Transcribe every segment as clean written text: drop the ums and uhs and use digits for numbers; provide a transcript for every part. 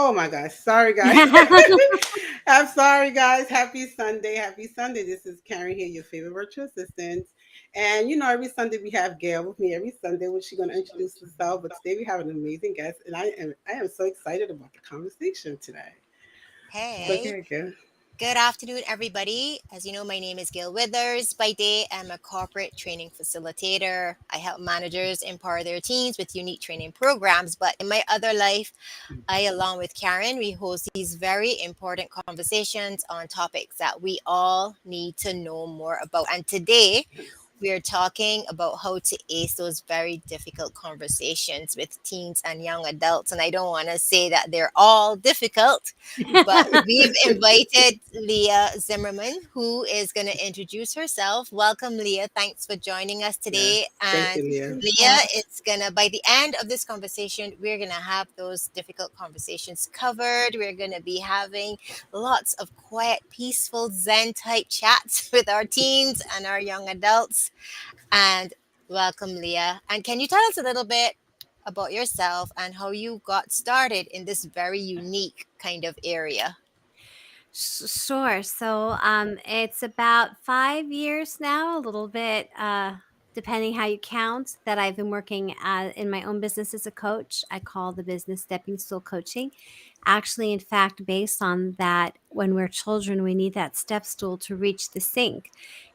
Oh my gosh. Sorry, guys. I'm sorry, guys. Happy Sunday. Happy Sunday. This is Karen here, your favorite virtual assistant. And every Sunday we have Gail with me every Sunday when she's going to introduce herself. But today we have an amazing guest, and I am so excited about the conversation today. So Hey, here, Gail. good afternoon, everybody. As you know, my name is Gail Withers. By day, I'm a corporate training facilitator. I help managers empower their teams with unique training programs. But in my other life, I, along with Karen, we host these very important conversations on topics that we all need to know more about. And today, we are talking about how to ace those very difficult conversations with teens and young adults. And I don't want to say that they're all difficult, but we've invited Leah Zimmerman, who is going to introduce herself. Welcome, Leah. Thanks for joining us today. Yes. Thank And you, Leah. Leah, it's going to, by the end of this conversation, we're going to have those difficult conversations covered. We're going to be having lots of quiet, peaceful, Zen type chats with our teens and our young adults. And welcome, Leah. And can you tell us a little bit about yourself and how you got started in this very unique kind of area? Sure. It's about 5 years now, a little bit, depending how you count, that I've been working in my own business as a coach. I call the business stepping stool coaching. Actually, in fact, based on that, when we're children, we need that step stool to reach the sink.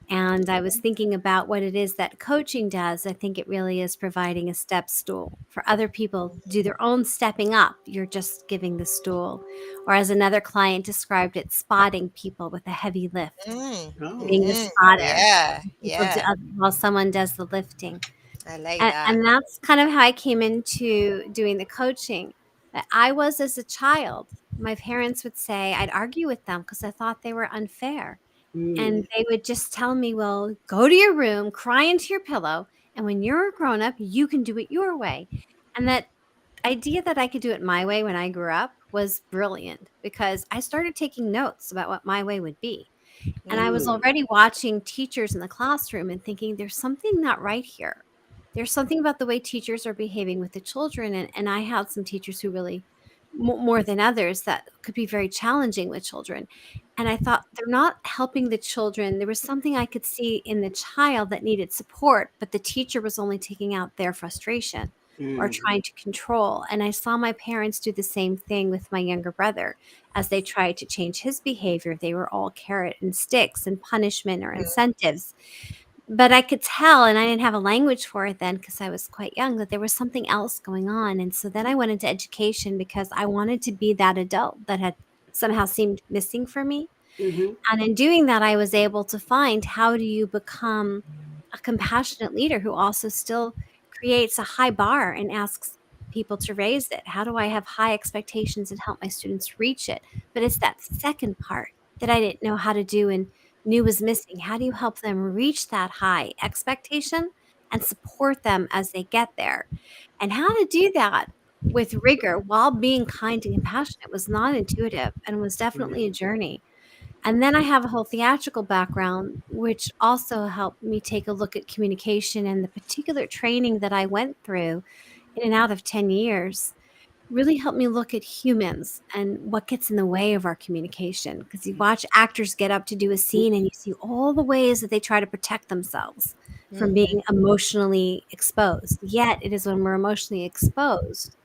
And I was thinking about what it is that coaching does. I think it really is providing a step stool for other people to do their own stepping up. You're just giving the stool. Or as another client described it, spotting people with a heavy lift, Mm, Oh, being the hmm. spotter Yeah, people do, yeah. while someone does the lifting. I like And, that. and that's kind of how I came into doing the coaching. I was as a child. My parents would say I'd argue with them because I thought they were unfair. And mm, they would just tell me, well, go to your room, cry into your pillow, and when you're a grown up, you can do it your way. And that idea that I could do it my way when I grew up was brilliant because I started taking notes about what my way would be. And I was Mm, mm, already watching teachers in the classroom and thinking, there's something not right here. There's something about the way teachers are behaving with the children. And I had some teachers who really, more than others, that could be very challenging with children. And I thought, they're not helping the children. There was something I could see in the child that needed support, but the teacher was only taking out their frustration or mm, trying to control. And I saw my parents do the same thing with my younger brother as they tried to change his behavior. They were all carrot and sticks and punishment or mm, incentives. But I could tell, and I didn't have a language for it then because I was quite young, that there was something else going on. And so then I went into education because I wanted to be that adult that had somehow seemed missing for me. mm-hmm, And in doing that, I was able to find, how do you become a compassionate leader who also still creates a high bar and asks people to raise it? How do I have high expectations and help my students reach it? But it's that second part that I didn't know how to do and knew was missing. How do you help them reach that high expectation and support them as they get there? And how to do that with rigor while being kind and compassionate was not intuitive and was definitely a mm, journey. And then I have a whole theatrical background, which also helped me take a look at communication, and the particular training that I went through in and out of 10 years really helped me look at humans and what gets in the way of our communication. Because you watch actors get up to do a scene and you see all the ways that they try to protect themselves from mm-hmm. being emotionally exposed. Yet it is when we're emotionally exposed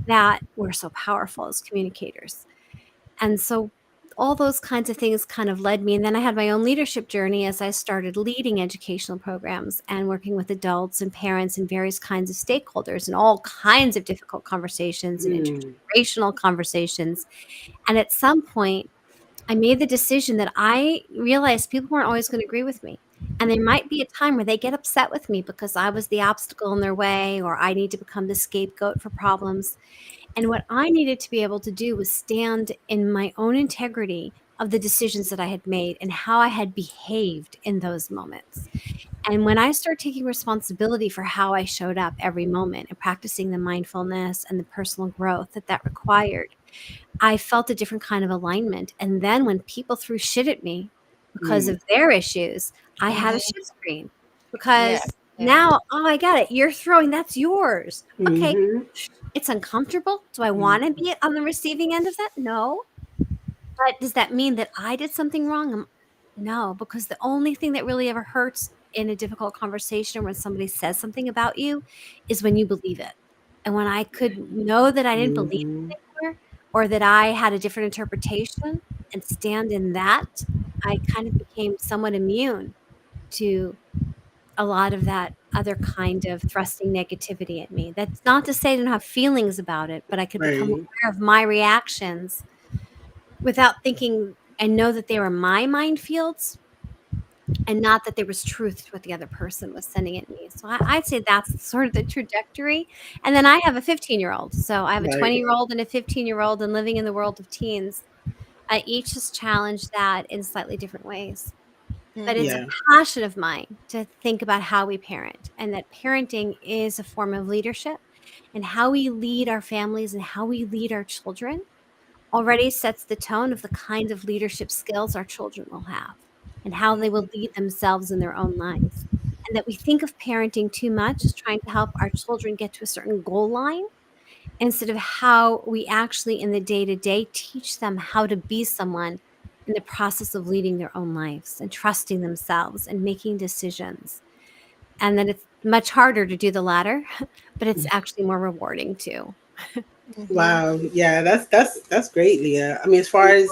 that we're so powerful as communicators. And so all those kinds of things kind of led me. And then I had my own leadership journey as I started leading educational programs and working with adults and parents and various kinds of stakeholders and all kinds of difficult conversations and mm, intergenerational conversations. And at some point, I made the decision that I realized people weren't always going to agree with me. And there might be a time where they get upset with me because I was the obstacle in their way, or I need to become the scapegoat for problems. And what I needed to be able to do was stand in my own integrity of the decisions that I had made and how I had behaved in those moments. And when I started taking responsibility for how I showed up every moment and practicing the mindfulness and the personal growth that required, I felt a different kind of alignment. And then when people threw shit at me because mm, of their issues, I had a Mm-hmm. shit screen because Yeah. Yeah. Now, oh, I got it. You're throwing, that's yours. Okay, Mm-hmm. it's uncomfortable. Do I want to be on the receiving end of that? No. But does that mean that I did something wrong? No, because the only thing that really ever hurts in a difficult conversation when somebody says something about you is when you believe it. And when I could know that I didn't believe Mm-hmm. it anymore, or that I had a different interpretation and stand in that, I kind of became somewhat immune to a lot of that other kind of thrusting negativity at me. That's not to say I didn't have feelings about it, but I could become Right. aware of my reactions without thinking and know that they were my minefields and not that there was truth to what the other person was sending at me. So I'd say that's sort of the trajectory. And then I have a 15-year-old. So I have a Right. 20-year-old and a 15-year-old, and living in the world of teens. Each has challenged that in slightly different ways. But it's a Mm-hmm. Yeah. passion of mine to think about how we parent, and that parenting is a form of leadership, and how we lead our families and how we lead our children already sets the tone of the kind of leadership skills our children will have and how they will lead themselves in their own lives. And that we think of parenting too much as trying to help our children get to a certain goal line instead of how we actually, in the day to day, teach them how to be someone in the process of leading their own lives and trusting themselves and making decisions. And that it's much harder to do the latter, but it's actually more rewarding too. Mm-hmm. Wow. Yeah, that's great, Leah. I mean, as far as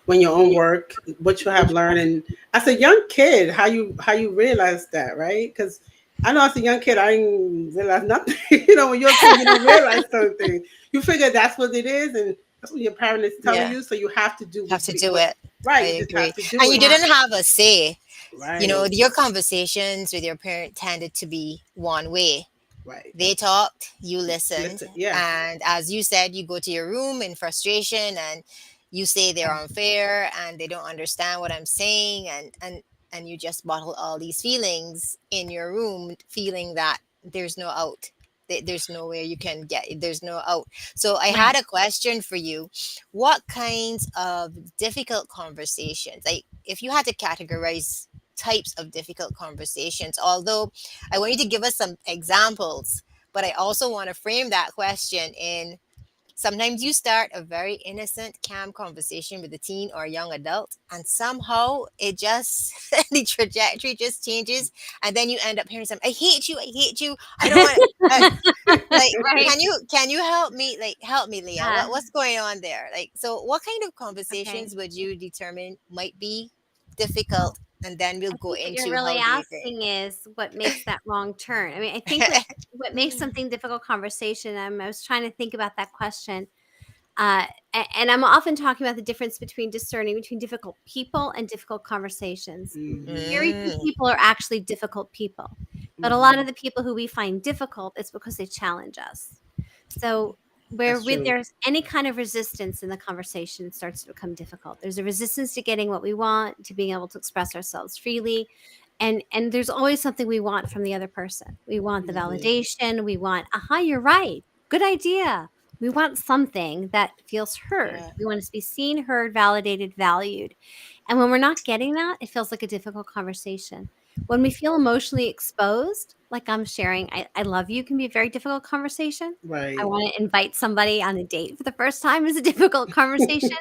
when your own work, what you have learned, and as a young kid, how you realize that, right? Because I know as a young kid, I didn't realize nothing. When you're a kid, you don't realize something. You figure that's what it is, and that's what your parent is telling Yeah. you. So you have to do Have to do what it. I right. You just agree. have to do And you it. Yeah. didn't have a say. Right. Your conversations with your parent tended to be one way. Right. They talked, you listened, Listen. Yeah. and as you said, you go to your room in frustration and you say they're unfair and they don't understand what I'm saying, and you just bottle all these feelings in your room, feeling that there's no out. There's nowhere you can get. There's no out. So I Right. had a question for you. What kinds of difficult conversations, like if you had to categorize types of difficult conversations, although I want you to give us some examples, but I also want to frame that question in sometimes you start a very innocent, calm conversation with a teen or a young adult, and somehow it just, the trajectory just changes. And then you end up hearing something, I hate you, I hate you, I don't want to. Like, Right. can you help me, like help me, Leah, Yeah. what's going on there? Like, so what kind of Okay. conversations would you determine might be difficult, Well, and then we'll I go think what you're into really how do you think. asking is what makes that wrong turn. I mean, I think what makes something difficult conversation. I was trying to think about that question, and I'm often talking about the difference between discerning between difficult people and difficult conversations. Mm-hmm. Very few Mm, people are actually difficult people, but a lot Mm-hmm. of the people who we find difficult is because they challenge us. So where That's with true. there's any kind of resistance in the conversation, it starts to become difficult. There's a resistance to getting what we want, to being able to express ourselves freely. And there's always something we want from the other person. We want the Mm-hmm. validation. We want, aha, you're right. Good idea. We want something that feels heard. yeah. We want to be seen, heard, validated, valued. And when we're not getting that, it feels like a difficult conversation. When we feel emotionally exposed, like I'm sharing, I love you can be a very difficult conversation. I Right. want to invite somebody on a date for the first time is a difficult conversation.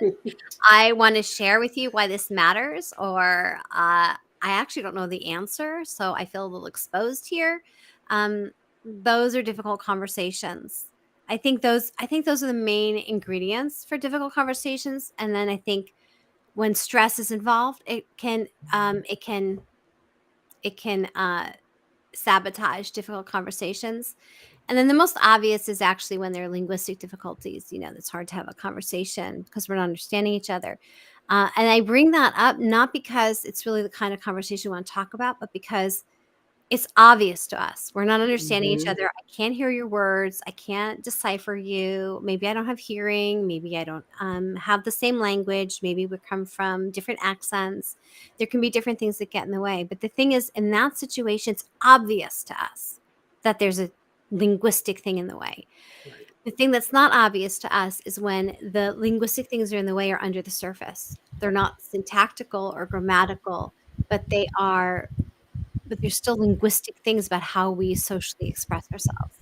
I want to share with you why this matters, or I actually don't know the answer, so I feel a little exposed here. Um, those are difficult conversations. I think those are the main ingredients for difficult conversations. And then I think when stress is involved, it can sabotage difficult conversations. And then the most obvious is actually when there are linguistic difficulties. It's hard to have a conversation because we're not understanding each other. And I bring that up not because it's really the kind of conversation we want to talk about, but because it's obvious to us. We're not understanding each Mm-hmm. other. I can't hear your words. I can't decipher you. Maybe I don't have hearing. Maybe I don't have the same language. Maybe we come from different accents. There can be different things that get in the way. But the thing is, in that situation, it's obvious to us that there's a linguistic thing in the way. Right. The thing that's not obvious to us is when the linguistic things that are in the way are under the surface. They're not syntactical or grammatical, but but there's still linguistic things about how we socially express ourselves.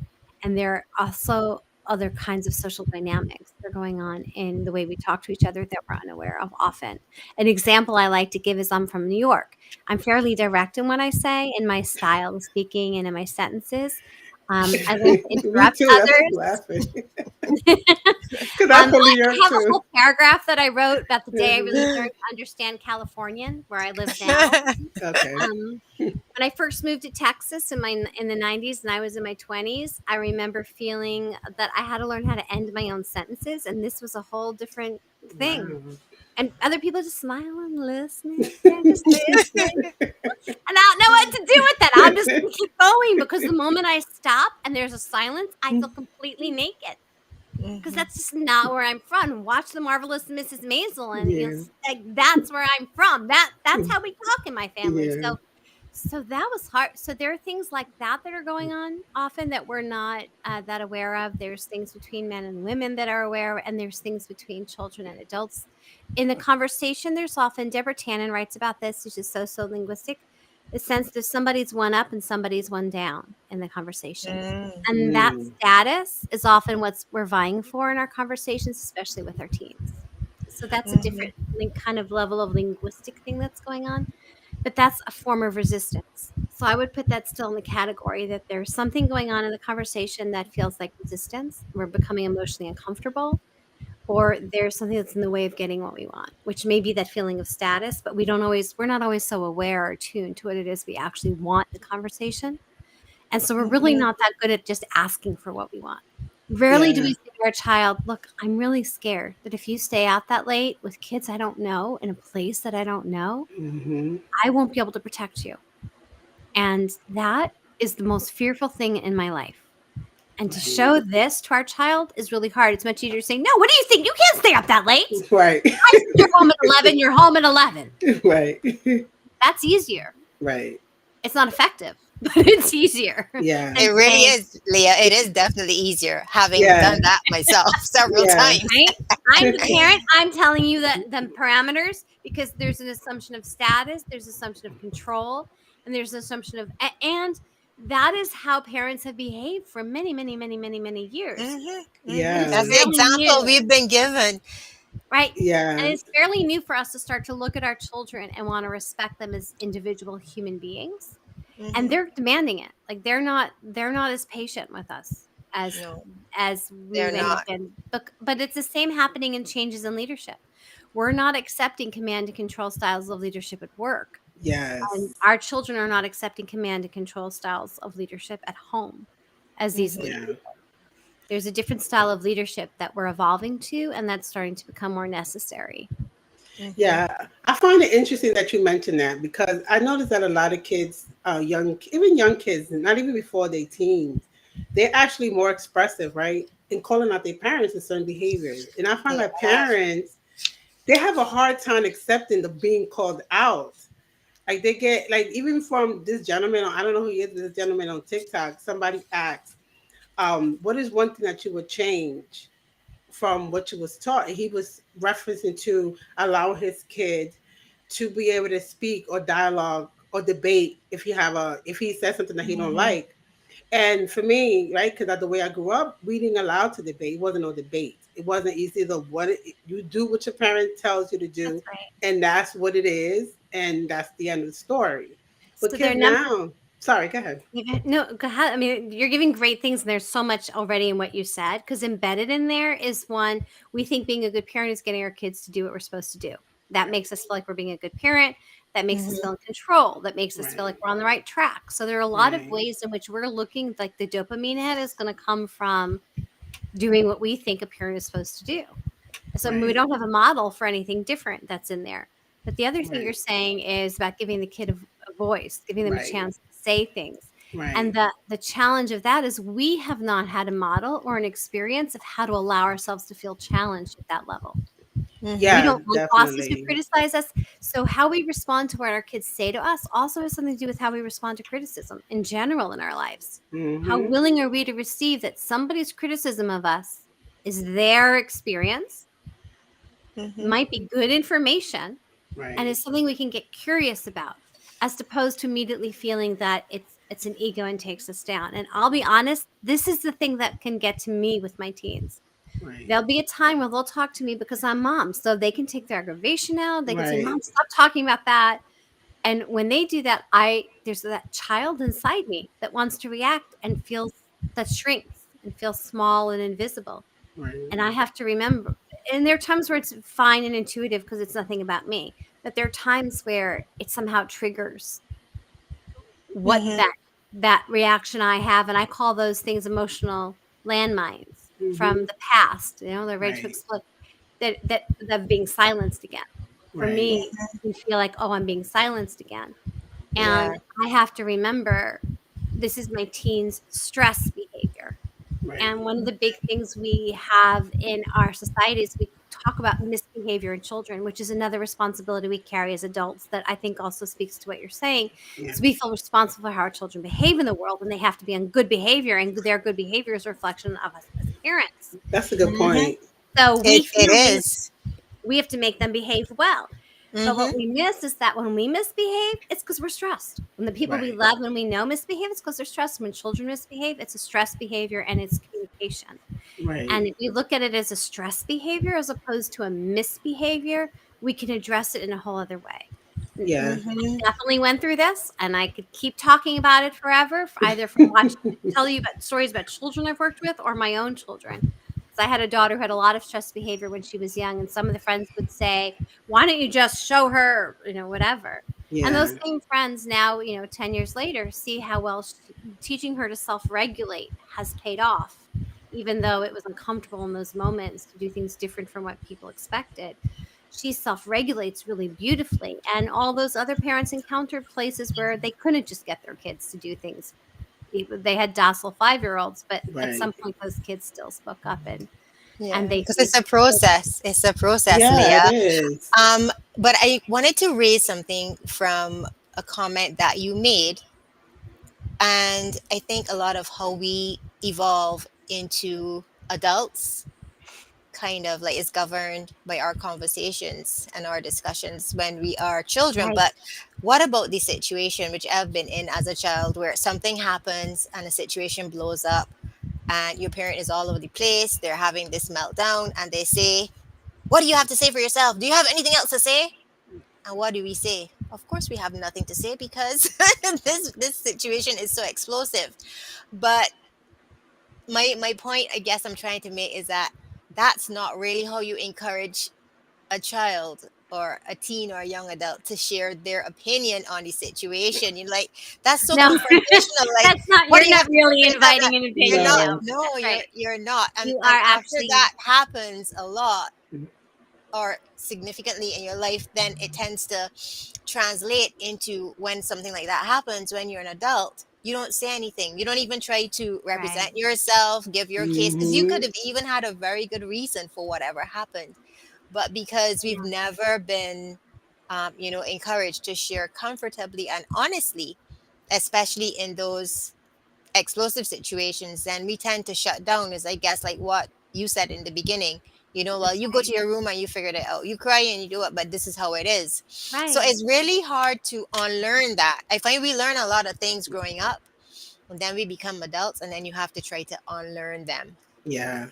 And there are also other kinds of social dynamics that are going on in the way we talk to each other that we're unaware of often. An example I like to give is I'm from New York. I'm fairly direct in what I say, in my style of speaking and in my sentences. I like to Me interrupt too. That's what's others. laughing. Because I'm from New I York have a too. whole paragraph that I wrote about the day I really Mhm. learned to understand Californian, where I live now. Okay. Um, when I first moved to Texas in the 90s and I was in my 20s, I remember feeling that I had to learn how to end my own sentences, and this was a whole different thing. Wow. And other people just smiling, listening. They're just listening. And I don't know what to do with that. I'm just gonna keep going because the moment I stop and there's a silence, I feel completely naked. Because Mhm. that's just not where I'm from. Watch The Marvelous Mrs. Maisel, and you'll Yeah. like that's where I'm from. That's how we talk in my family. Yeah. So that was hard. So there are things like that that are going on often that we're not that aware of. There's things between men and women that are aware, of, and there's things between children and adults. In the conversation, there's often Deborah Tannen writes about this, which is sociolinguistic, the sense that somebody's one up and somebody's one down in the conversation. Mm. And that Mm. status is often what's we're vying for in our conversations, especially with our teens. So that's a Mhm. different kind of level of linguistic thing that's going on, but that's a form of resistance. So I would put that still in the category that there's something going on in the conversation that feels like resistance. We're becoming emotionally uncomfortable, or there's something that's in the way of getting what we want, which may be that feeling of status, but we're not always so aware or tuned to what it is we actually want in the conversation. And so we're really Mhm. not that good at just asking for what we want. Rarely do we Yeah. say to our child, look, I'm really scared that if you stay out that late with kids I don't know in a place that I don't know, Hmm. I won't be able to protect you. And that is the most fearful thing in my life. And to Right. show this to our child is really hard. It's much easier to say, no, what do you think? You can't stay up that late. Right. I said you're home at 11, you're home at 11. Right. That's easier. Right. It's not effective, but it's easier Yeah. It than really saying, is, Leah. It is definitely easier having Yeah. done that myself several Yeah. times. right? I'm the parent. I'm telling you that the parameters because there's an assumption of status, there's an assumption of control, and there's an assumption of and that is how parents have behaved for many, many, many, many, many years. Mhm. It Mhm. is Yeah. That's the fairly example new, we've been given. right? And Yeah. it's fairly new for us to start to look at our children and want to respect them as individual human beings. And Mhm. they're demanding it. Like they're not as patient with us as No, we they're may have not. been. But it's the same happening in changes in leadership. We're not accepting command and control styles of leadership at work. And Yes. our children are not accepting command and control styles of leadership at home as easily. Mhm. Yeah. There's a different style of leadership that we're evolving to, and that's starting to become more necessary. Mhm. Yeah. I find it interesting that you mentioned that because I noticed that a lot of kids, even young kids, not even before they teens, they're actually more expressive, right? In calling out their parents in certain behaviors. And I find Yeah. that parents, they have a hard time accepting the being called out. Like they get like even from this gentleman, I don't know who he is, this gentleman on TikTok, somebody asked, what is one thing that you would change from what you was taught? He was referencing to allow his kid to be able to speak or dialogue or debate if he says something that he don't Mhm. like. And for me, right, because the way I grew up, we didn't allow to debate. It wasn't no debate. It wasn't easy. You do what your parent tells you to That's do, right. and that's what it is, and that's the end of the story. But So their kids now, sorry, go ahead. No, go ahead. I mean, you're giving great things, and there's so much already in what you said. Because embedded in there is one, we think being a good parent is getting our kids to do what we're supposed to do. That makes us feel like we're being a good parent. That makes us feel Mhm. in control. That makes us feel like Right, we're on the right track. So there are a lot of right, ways in which we're looking like the dopamine hit is going to come from doing what we think a parent is supposed to do. So we right, don't have a model for anything different that's in there. But the other thing you're right, saying is about giving the kid a voice, giving them a right, chance to say things. And right. the challenge of that is we have not had a model or an experience of how to allow ourselves to feel challenged at that level. We Mhm. Yeah, don't like bosses who definitely. criticize us. So how we respond to what our kids say to us also has something to do with how we respond to criticism in general in our lives. How Mm-hmm. willing are we to receive that somebody's criticism of us is their experience, Mhm. might be good information, and Right, is something we can get curious about. as opposed to immediately feeling that it's an ego and takes us down. And I'll be honest, this is the thing that can get to me with my teens. Right. There'll be a time where they'll talk to me because I'm mom, so they can take their aggravation out. They can say, Right. "Mom, stop talking about that." And when they do that, I there's that child inside me that wants to react and feels that shrinks and feels small and invisible. Right. And I have to remember, and there are times where it's fine and intuitive because it's nothing about me, but there are times where it somehow triggers what Mm-hmm. that reaction I have, and I call those things emotional landmines from Mm-hmm. the past, they're ready to Right. explode, that being silenced again. For Right. me, you feel like, "Oh, I'm being silenced again." Yeah. And I have to remember this is my teen's stress behavior. Right. And one of the big things we have in our society is we talk about misbehavior in children, which is another responsibility we carry as adults that I think also speaks to what you're saying. Is we Yes. feel responsible for how our children behave in the world, and they have to be on good behavior, and their good behavior is a reflection of us as parents. That's a good Mm-hmm. And point. so we It feel is. we have to make them behave well. But what Mm-hmm. we miss is that when we misbehave, it's because 'cause we're stressed. When the people we Right. love, when we know misbehave, it's because 'cause they're stressed. When children misbehave, it's a stress behavior and it's communication. Right. And if you look at it as a stress behavior as opposed to a misbehavior, we can address it in a whole other way. N Yeah. I Mm-hmm. definitely went through this, and I could keep talking about it forever, either from watching tell you about stories about children I've worked with or my own children. 'Cause I had a daughter who had a lot of stress behavior when she was young, and some of the friends would say, "Why don't you just show her," whatever. And those Yeah. same friends now, 10 years later, see how well teaching her to self-regulate has paid off, even though it was uncomfortable in those moments to do things different from what people expected. She self-regulates really beautifully, and all those other parents encountered places where they couldn't just get their kids to do things. They had docile 5-year-olds, but at Right. some point, those kids still spoke up, and Yeah, they because they it's a process. It's a process, Yeah, it Leah. is. But I wanted to raise something from a comment that you made, and I think a lot of how we evolve into adults kind of like is governed by our conversations and our discussions when we are children. Right, But what about the situation which I've been in as a child where something happens and a situation blows up and your parent is all over the place, they're having this meltdown and they say, "What do you have to say for yourself? Do you have anything else to say?" And what do we say? Of course we have nothing to say because this situation is so explosive. But my point I guess I'm trying to make is that that's not really how you encourage a child or a teen or a young adult to share their opinion on the situation. You're like, that's so no, confrontational. Like, that's not what do you're you not have to say really for yourself? inviting an You're opinion, not. no, No. No, that's right. you're not. And You and are after that actually happens a lot or significantly in your life, then it tends to translate into when something like that happens when you're an adult. You don't say anything. You don't even try to right, represent yourself, give your case, because you Mm-hmm. could have even had a very good reason for whatever happened. But because we've yeah, never been, encouraged to share comfortably and honestly, especially in those explosive situations, then we tend to shut down, is I guess like what you said in the beginning. Well, that's you go to your room and you figured it out. You cry and you do it, but this is how it is. So right. it's really hard to unlearn that. I find we learn a lot of things growing up, and then we become adults, and then you have to try to unlearn them. Yeah.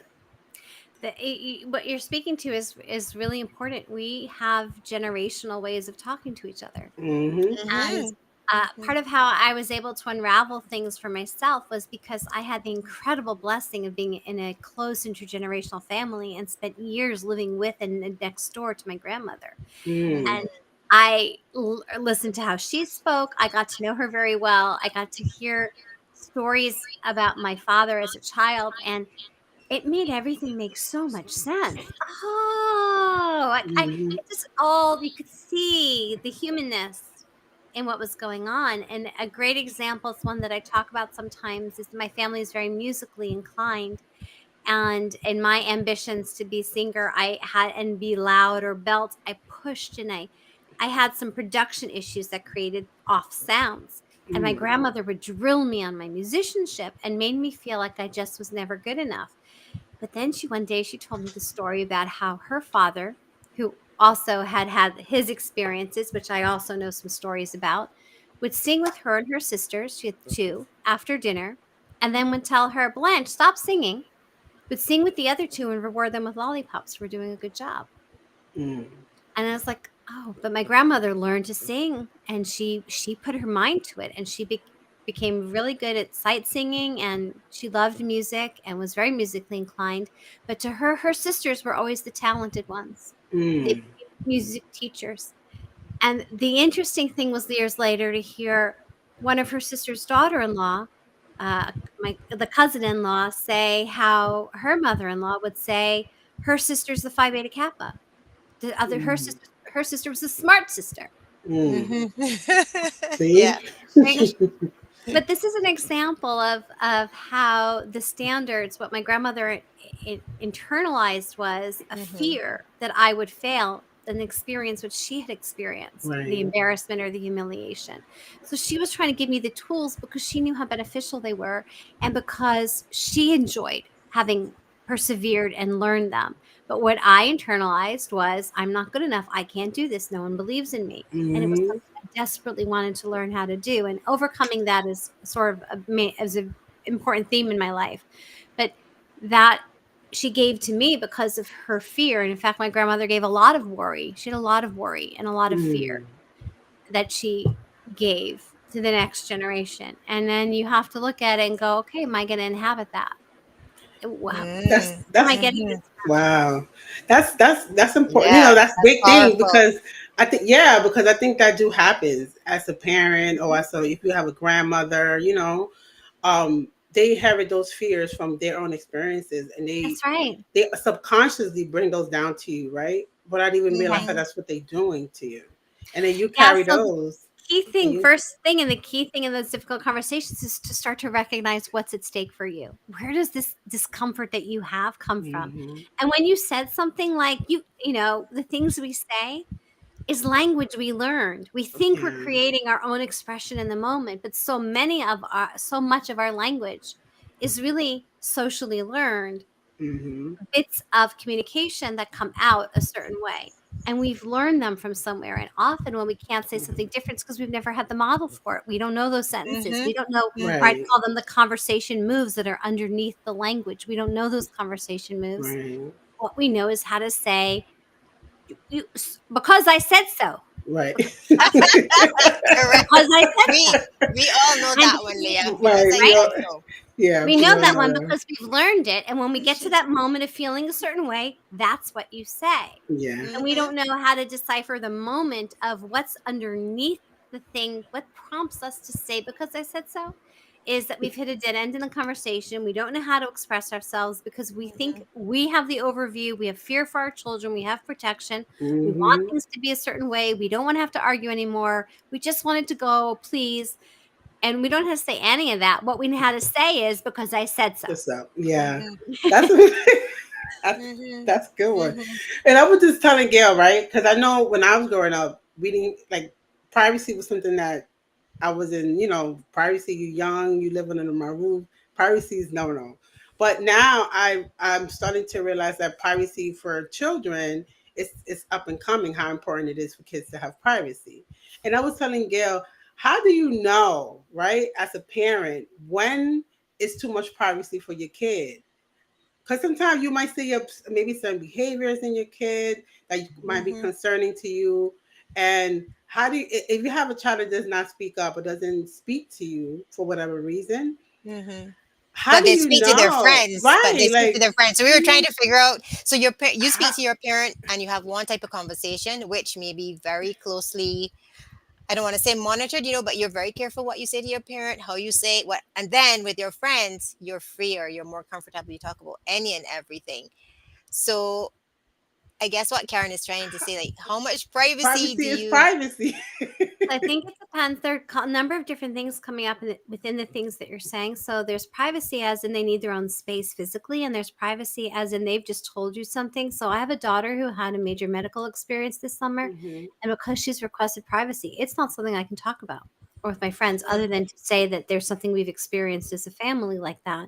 What you're speaking to is really important. We have generational ways of talking to each other. Mm-hmm. And Mm-hmm. part of how I was able to unravel things for myself was because I had the incredible blessing of being in a close intergenerational family and spent years living with and next door to my grandmother. Mm. And I listened to how she spoke. I got to know her very well. I got to hear stories about my father as a child, and it made everything make so much sense. Oh, Mm-hmm. it just all you could see the humanness in what was going on. And a great example is one that I talk about sometimes is my family is very musically inclined. And in my ambitions to be singer, I had and be loud or belt, I pushed and I had some production issues that created off sounds. And my Mm. grandmother would drill me on my musicianship and made me feel like I just was never good enough. But then one day she told me the story about how her father, who also had his experiences, which I also know some stories about, would sing with her and her sisters. She had two after dinner, and then would tell her, Blanche, stop singing. Would sing with the other two and reward them with lollipops for doing a good job. Mm. And I was like, oh, but my grandmother learned to sing, and she put her mind to it, and became really good at sight singing, and she loved music and was very musically inclined. But to her, her sisters were always the talented ones. They Mm. became music teachers. And the interesting thing was years later to hear one of her sister's daughter-in-law, the cousin-in-law, say how her mother-in-law would say her sister's the Phi Beta Kappa. The other Mm. her sister was a smart sister. Mm. Mhm. See? Yeah. Right? But this is an example of how the standards, what my grandmother internalized was a Mhm. fear that I would fail an experience which she had experienced, the Right. embarrassment or the humiliation. So she was trying to give me the tools because she knew how beneficial they were, and because she enjoyed having persevered and learned them. But what I internalized was, I'm not good enough. I can't do this. No one believes in me. And it was Mm. something I desperately wanted to learn how to do. And overcoming that is sort of is an important theme in my life. But that she gave to me because of her fear. And in fact, my grandmother gave a lot of worry. She had a lot of worry and a lot of fear Mm. that she gave to the next generation. And then you have to look at it and go, okay, am I going to inhabit that? That's Mm. Am I that's getting Mhm. this? wow. That's important. Yeah, That's that's big thing powerful. because I think, yeah, because I think that do happens as a parent, or Mhm. as if you have a grandmother, they inherit those fears from their own experiences, and they That's right. they subconsciously bring those down to you, right? Without even realize that Mhm. that's what they're doing to you, and then you Yeah. carry So those, key and thing, you. first thing, and the key thing in those difficult conversations is to start to recognize what's at stake for you. Where does this discomfort that you have come from? Hmm. And when you said something like the things we say is language we learned. We think we're Yeah. creating our own expression in the moment, but so much of our language is really socially learned Hmm. bits of communication that come out a certain way. And we've learned them from somewhere. And often when we can't say something different, it's because we've never had the model for it. We don't know those sentences. Mhm. We don't know, or Mhm. I'd Right. call them the conversation moves that are underneath the language. We don't know those conversation moves. Right. What we know is how to say, because I said so. Right. Because I said so. Correct. Because I said We so. we all know And that one, Leah, because Right. I We right? said all, so. yeah, We know we all that know one that. because we've learned it. And when we get to that moment of feeling a certain way, that's what you say. Yeah. And we Mhm. don't know how to decipher the moment of what's underneath the thing, what prompts us to say, because I said so, is that we've hit a dead end in the conversation. We don't know how to express ourselves because we think Mhm. we have the overview. We have fear for our children. We have protection. We want Hmm. things to be a certain way. We don't want to have to argue anymore. We just want it to go, please. And we don't have to say any of that. What we know how to say is because I said so. Just up. Yeah. Mhm. That's that's Mhm. that's a good one. Mhm. And I was just telling Gail, right? Because I know when I was growing up, we didn't like privacy was something that I was in, privacy. You young, you living under my roof. Privacy is no no. But now I'm starting to realize that privacy for children is up and coming. How important it is for kids to have privacy. And I was telling Gail, how do you know, right, as a parent, when it's too much privacy for your kid? Because sometimes you might see maybe some behaviors in your kid that might be Mhm. concerning to you. And how do you, if you have a child that does not speak up or doesn't speak to you for whatever reason, Mhm. how But do they you speak to their know? friends. But they Right. speak to Like, their friends. So we were trying mhm, to figure out. So you speak how, to your parent and you have one type of conversation, which may be very closely. I don't want to say monitored, but you're very careful what you say to your parent, how you say it, what, and then with your friends, you're freer, you're more comfortable. You talk about any and everything. So I guess what Karen is trying to say, like, how much privacy privacy do is you? privacy. I think it depends. There are a number of different things coming up within the things that you're saying. So there's privacy as in they need their own space physically, and there's privacy as in they've just told you something. So I have a daughter who had a major medical experience this summer, Hmm. and because she's requested privacy, it's not something I can talk about or with my friends, Mhm. other than to say that there's something we've experienced as a family like that.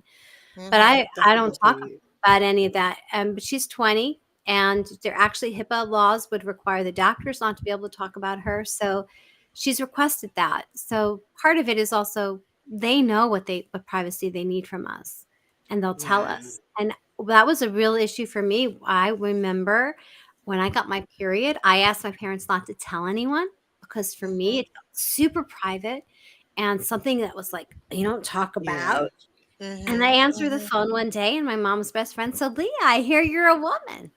But Mhm. I That's a don't good talk point. about any of that. But she's 20, and there actually HIPAA laws would require the doctors not to be able to talk about her. So she's requested that. So part of it is also they know what privacy they need from us, and they'll tell Yeah. us. And that was a real issue for me. I remember when I got my period, I asked my parents not to tell anyone because for me Mhm. it felt super private and something that was like you don't talk Yeah. about. And I Mhm. answered the Mhm. phone one day, and my mom's best friend said, "Leah, I hear you're a woman."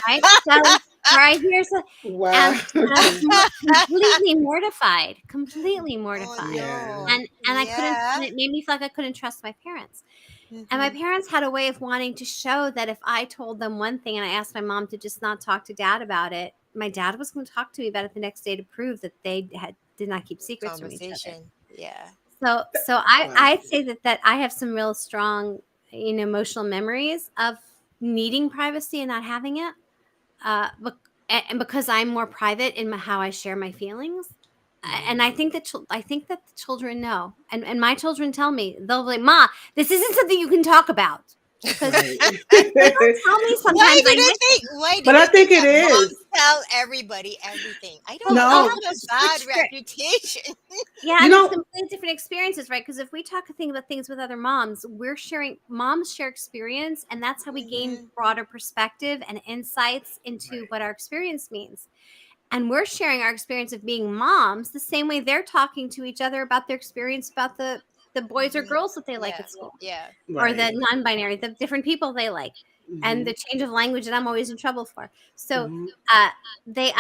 Right? So right here's a Wow. and I was completely Oh mortified. Yeah. no. And I couldn't Yeah. and it made me feel like I couldn't trust my parents. And my Mhm. parents had a way of wanting to show that if I told them one thing and I asked my mom to just not talk to dad about it, my dad was going to talk to me about it the next day to prove that they had did not keep secrets from each other. Conversation. Yeah. So I Wow. I'd say that I have some real strong, emotional memories of needing privacy and not having it. And because I'm more private in how I share my feelings, and I think that the children know, and my children tell me they'll be like, "Ma, this isn't something you can talk about," because Right. people tell me Why sometimes do I they miss it. think? Why do But I they think think it that is. moms tell everybody everything? I don't Well, know. They I No, have have a to bad switch reputation. Yeah, you and it's know, completely different experiences, right? Because if we talk think about things with other moms, moms share experience, and that's how we gain Mhm. broader perspective and insights into what our experience means. And we're sharing our experience of being moms the same way they're talking to each other about their experience about the boys or Mhm. girls that they like Yeah. at school, Yeah. or the right. non-binary, the different people they like, and Hmm. the change of language that I'm always in trouble for. So, Hmm. uh, they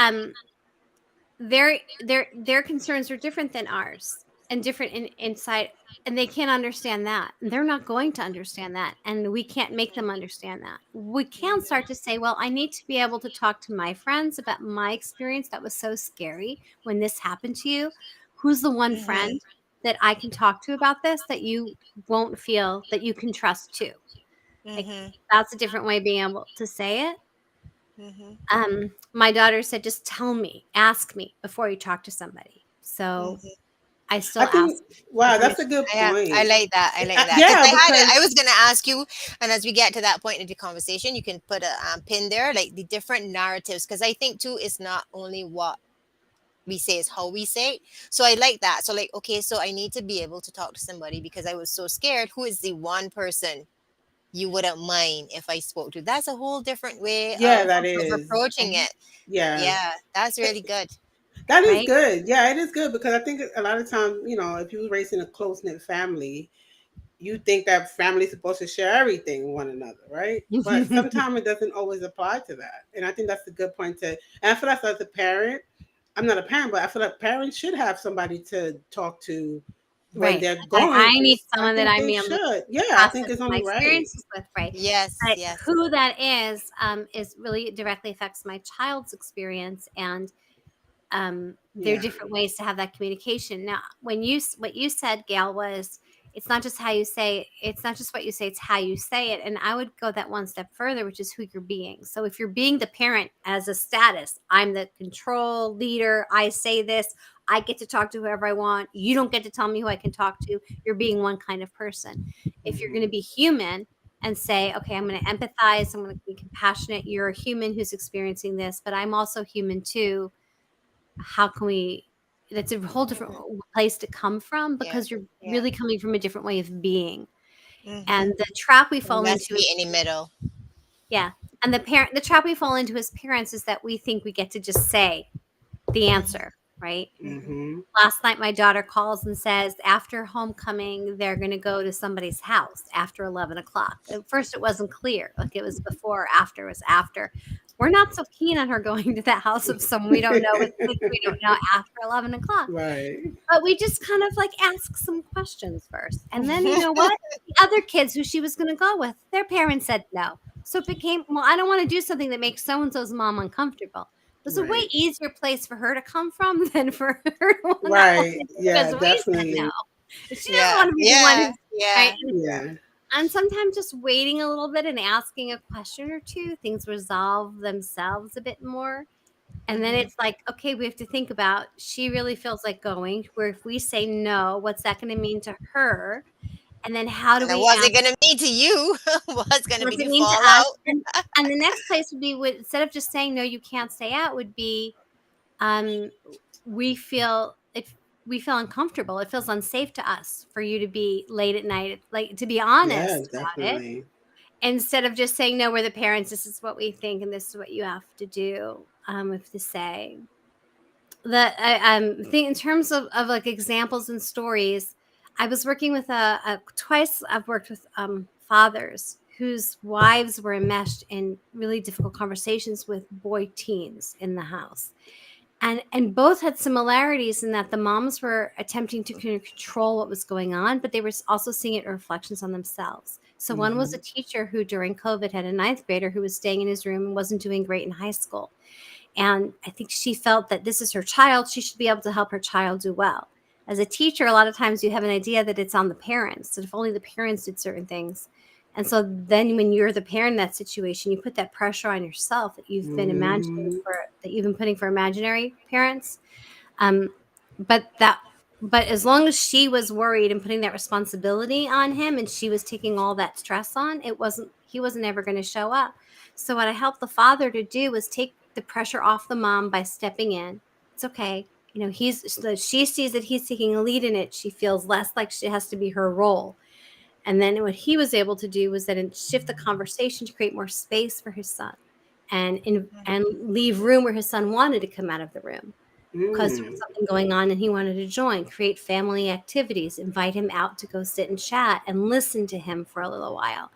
their concerns are different than ours and different inside, and they can't understand that. They're not going to understand that, and we can't make them understand that. We can Mhm. start to say, well, I need to be able to talk to my friends about my experience that was so scary when this happened to you. Who's the one Mhm. friend that I can talk to about this that you won't feel that you can trust too? Like, Mhm. that's a different way of being able to say it. Mhm. My daughter said, "Just tell me, ask me before you talk to somebody." So Mhm. I I still ask think, for wow, that's a permission. good Yeah, I point. like that. I like that because Yeah, because I was gonna ask you, and as we get to that point in the conversation, you can put a pin there, like the different narratives, because I think too, it's not only what we say, is how we say it. So I like that. So like, okay, so I need to be able to talk to somebody because I was so scared. Who is the one person you wouldn't mind if I spoke to? That's a whole different way yeah, that of is. approaching Right? it. Yeah. Yeah, that's really good. That is Right? good. Yeah, it is good because I think a lot of times, if you were raised in a close knit family, you think that family's supposed to share everything with one another, right? But sometimes it doesn't always apply to that. And I think that's a good point to, and I feel like as a parent, I'm not a parent, but I feel like parents should have somebody to talk to when Right. they're Like, going I through. need I someone that think I'm they able to should. Yeah, I think process it's my only right. experiences with, right? Yes, But yes. who that is really directly affects my child's experience, and there are Yeah. different ways to have that communication. Now, what you said, Gail, was it's not just how you say, it's not just what you say, it's how you say it. And I would go that one step further, which is who you're being. So if you're being the parent as a status, I'm the control leader, I say this, I get to talk to whoever I want, you don't get to tell me who I can talk to, you're being one kind of person. If you're going to Hmm. be human and say, okay, I'm going to empathize, I'm going to be compassionate, you're a human who's experiencing this, but I'm also human too. How can we That's a whole different Mhm. place to come from, Yeah, because you're yeah. really coming from a different way of being. Mm-hmm. And the trap we And fall that's into to is, be in the middle. yeah, and the trap we fall into as parents is that we think we get to just say the Mm-hmm. answer, right? Mm-hmm. Hmm. Last night my daughter calls and says after homecoming they're going to go to somebody's house after 11 o'clock. At first it wasn't clear, like it was before or after. It was after. We're not so keen on her going to that house of someone we don't know, with kids we don't know, after 11 o'clock. Right. But we just kind of like ask some questions first. And then, you know what? The other kids who she was going to go with, their parents said no. So it became, well, I don't want to do something that makes so and so's mom uncomfortable. It was a way Right. easier place for her to come from than for her to not want Right. to do Yeah, because we said no. definitely. She doesn't Yeah, want to be the one yeah, who's right. yeah, yeah. Yeah. And sometimes just waiting a little bit and asking a question or two, things resolve themselves a bit more. And then Mm-hmm. it's like, okay, we have to think about, she really feels like going, where if we say no, what's that going to mean to her? And then how do And then we what's ask, it gonna mean to you? What's gonna be what's it the mean to us? fallout? And the next place would be, instead of just saying no, you can't stay out, would be, um, we feel if we feel uncomfortable. It feels unsafe to us for you to be late at night, like to be Yeah, honest about it, definitely. instead of just saying, no, we're the parents. This is what we think, and this is what you have to do. If to say that, I think in terms of like examples and stories, I was working with a twice. I've worked with fathers whose wives were enmeshed in really difficult conversations with boy teens in the house, and both had similarities in that the moms were attempting to kind of control what was going on, but they were also seeing it in reflections on themselves. So one was a Hmm. teacher who during COVID had a ninth grader who was staying in his room and wasn't doing great in high school. And I think she felt that this is her child. She should be able to help her child do well. As a teacher, a lot of times you have an idea that it's on the parents, that if only the parents did certain things. And so then when you're the parent in that situation, you put that pressure on yourself that you've been imagining Hmm. for, that you've been putting for imaginary parents. Um, but that, but as long as she was worried and putting that responsibility on him, and she was taking all that stress on, he wasn't ever going to show up. So what I helped the father to do was take the pressure off the mom by stepping in. It's okay. So she sees that he's taking a lead in it. She feels less like she has to be her role. And then what he was able to do was then shift the conversation to create more space for his son, and leave room where his son wanted to come out of the room because there was Mm. something going on and he wanted to join, create family activities, invite him out to go sit and chat and listen to him for a little while.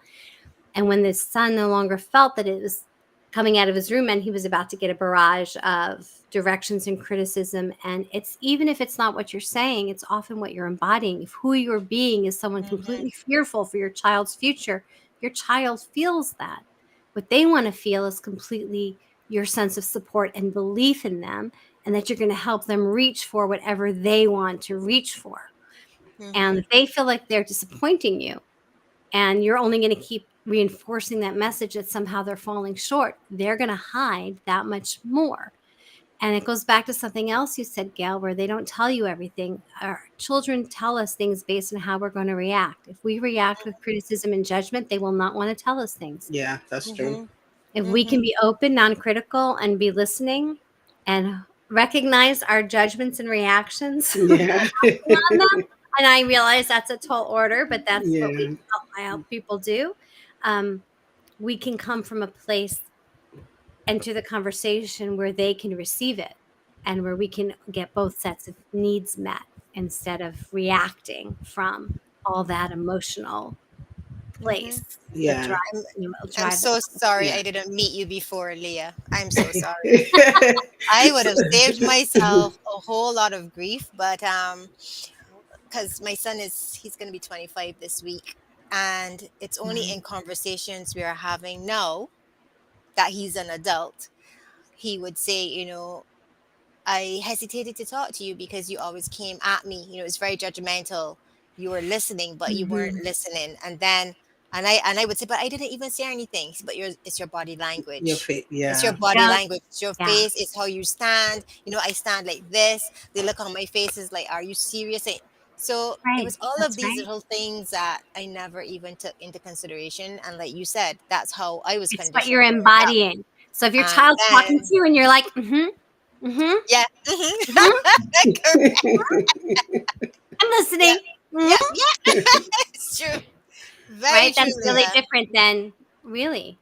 And when the son no longer felt that it was coming out of his room and he was about to get a barrage of directions and criticism, and it's even if it's not what you're saying, it's often what you're embodying. If who you're being is someone Mhm. completely fearful for your child's future, your child feels that. What they want to feel is completely your sense of support and belief in them, and that you're going to help them reach for whatever they want to reach for. And Mhm. if they feel like they're disappointing you, and you're only going to keep reinforcing that message that somehow they're falling short, they're going to hide that much more. And it goes back to something else you said, Gail, where they don't tell you everything. Our children tell us things based on how we're going to react. If we react with criticism and judgment, they will not want to tell us things. Yeah, that's true. Mhm. If we can Mhm. be open, non critical, and be listening and recognize our judgments and reactions Yeah. on them, and I realize that's a tall order, but that's what Yeah. I help people do. Um, we can come from a place, enter the conversation where they can receive it, and where we can get both sets of needs met instead of reacting from all that emotional Mhm. place that Yeah. will I'm drive the so sorry Yeah. I didn't meet you before, Leah. I'm so sorry. I would have saved myself a whole lot of grief, but because my son he's going to be 25 this week, and it's only in conversations we are having now that he's an adult. He would say, I hesitated to talk to you because you always came at me. It's very judgmental. You were listening, but you weren't Mhm. listening. And I would say, but I didn't even say anything. But it's your body Your language. face. It's your Yeah. body Yeah, language. It's your yeah, face. It's how you stand. I stand like this. They look on my face is like, are you serious? So it right. was all of That's these right. little things that I never even took into consideration. And like you said, that's how I was It's what you're conditioned growing up. embodying. So if your And child's talking to then, you and you're like, mm-hmm, mm-hmm, yeah, mm-hmm, correct. I'm Yeah, listening. yeah, Mhm. yeah. It's true. Very Right? true, That's really Leah. different than really.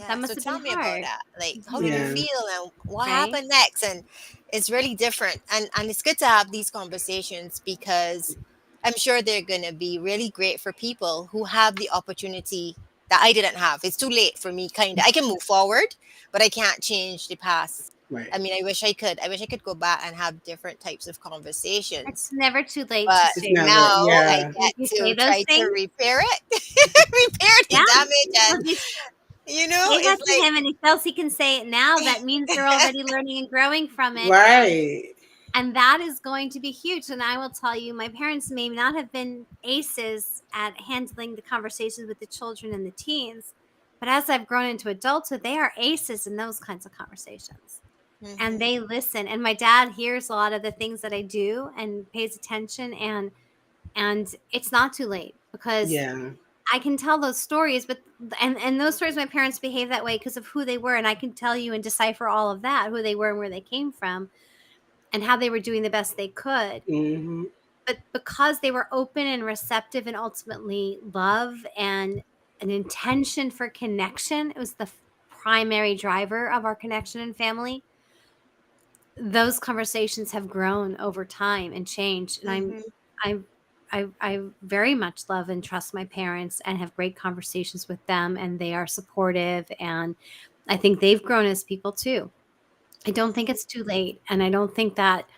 That Yeah. must So have been tell me about hard. that. Like, how did you Mhm. Yeah. feel and what Right? happened next? And it's really different. And it's good to have these conversations because I'm sure they're going to be really great for people who have the opportunity that I didn't have. It's too late for me, kind of. I can move forward, but I can't change the past. Right. I mean, I wish I could. I wish I could go back and have different types of It's conversations. never too late to But It's say never. those now things. I Yeah. And if get you say to those try to things, repair it, repair yeah. the damage, Well, and if you say that it's to him and he feels he can say it now, that means they're like, already learning and growing from it. Right. And that is going to be huge. And I will tell you, my parents may not have been aces at handling the conversations with the children and the teens, but as I've grown into adulthood, they are aces in those kinds of conversations. And hmm they listen. And my dad hears a lot of the things that I do and pays attention, and it's not too late because Yeah. I can tell those stories, but and those stories my parents behave that way because of who they were, and I can tell you and decipher all of that, who they were and where they came from. and how they were doing the best they could. Mhm. But because they were open and receptive and ultimately love and an intention for connection, it was the primary driver of our connection and family. Those conversations have grown over time and changed, and Mm-hmm. I'm I very much love and trust my parents and have great conversations with them, and they are supportive, and I think they've grown as people too. I don't think it's too late, and I don't think that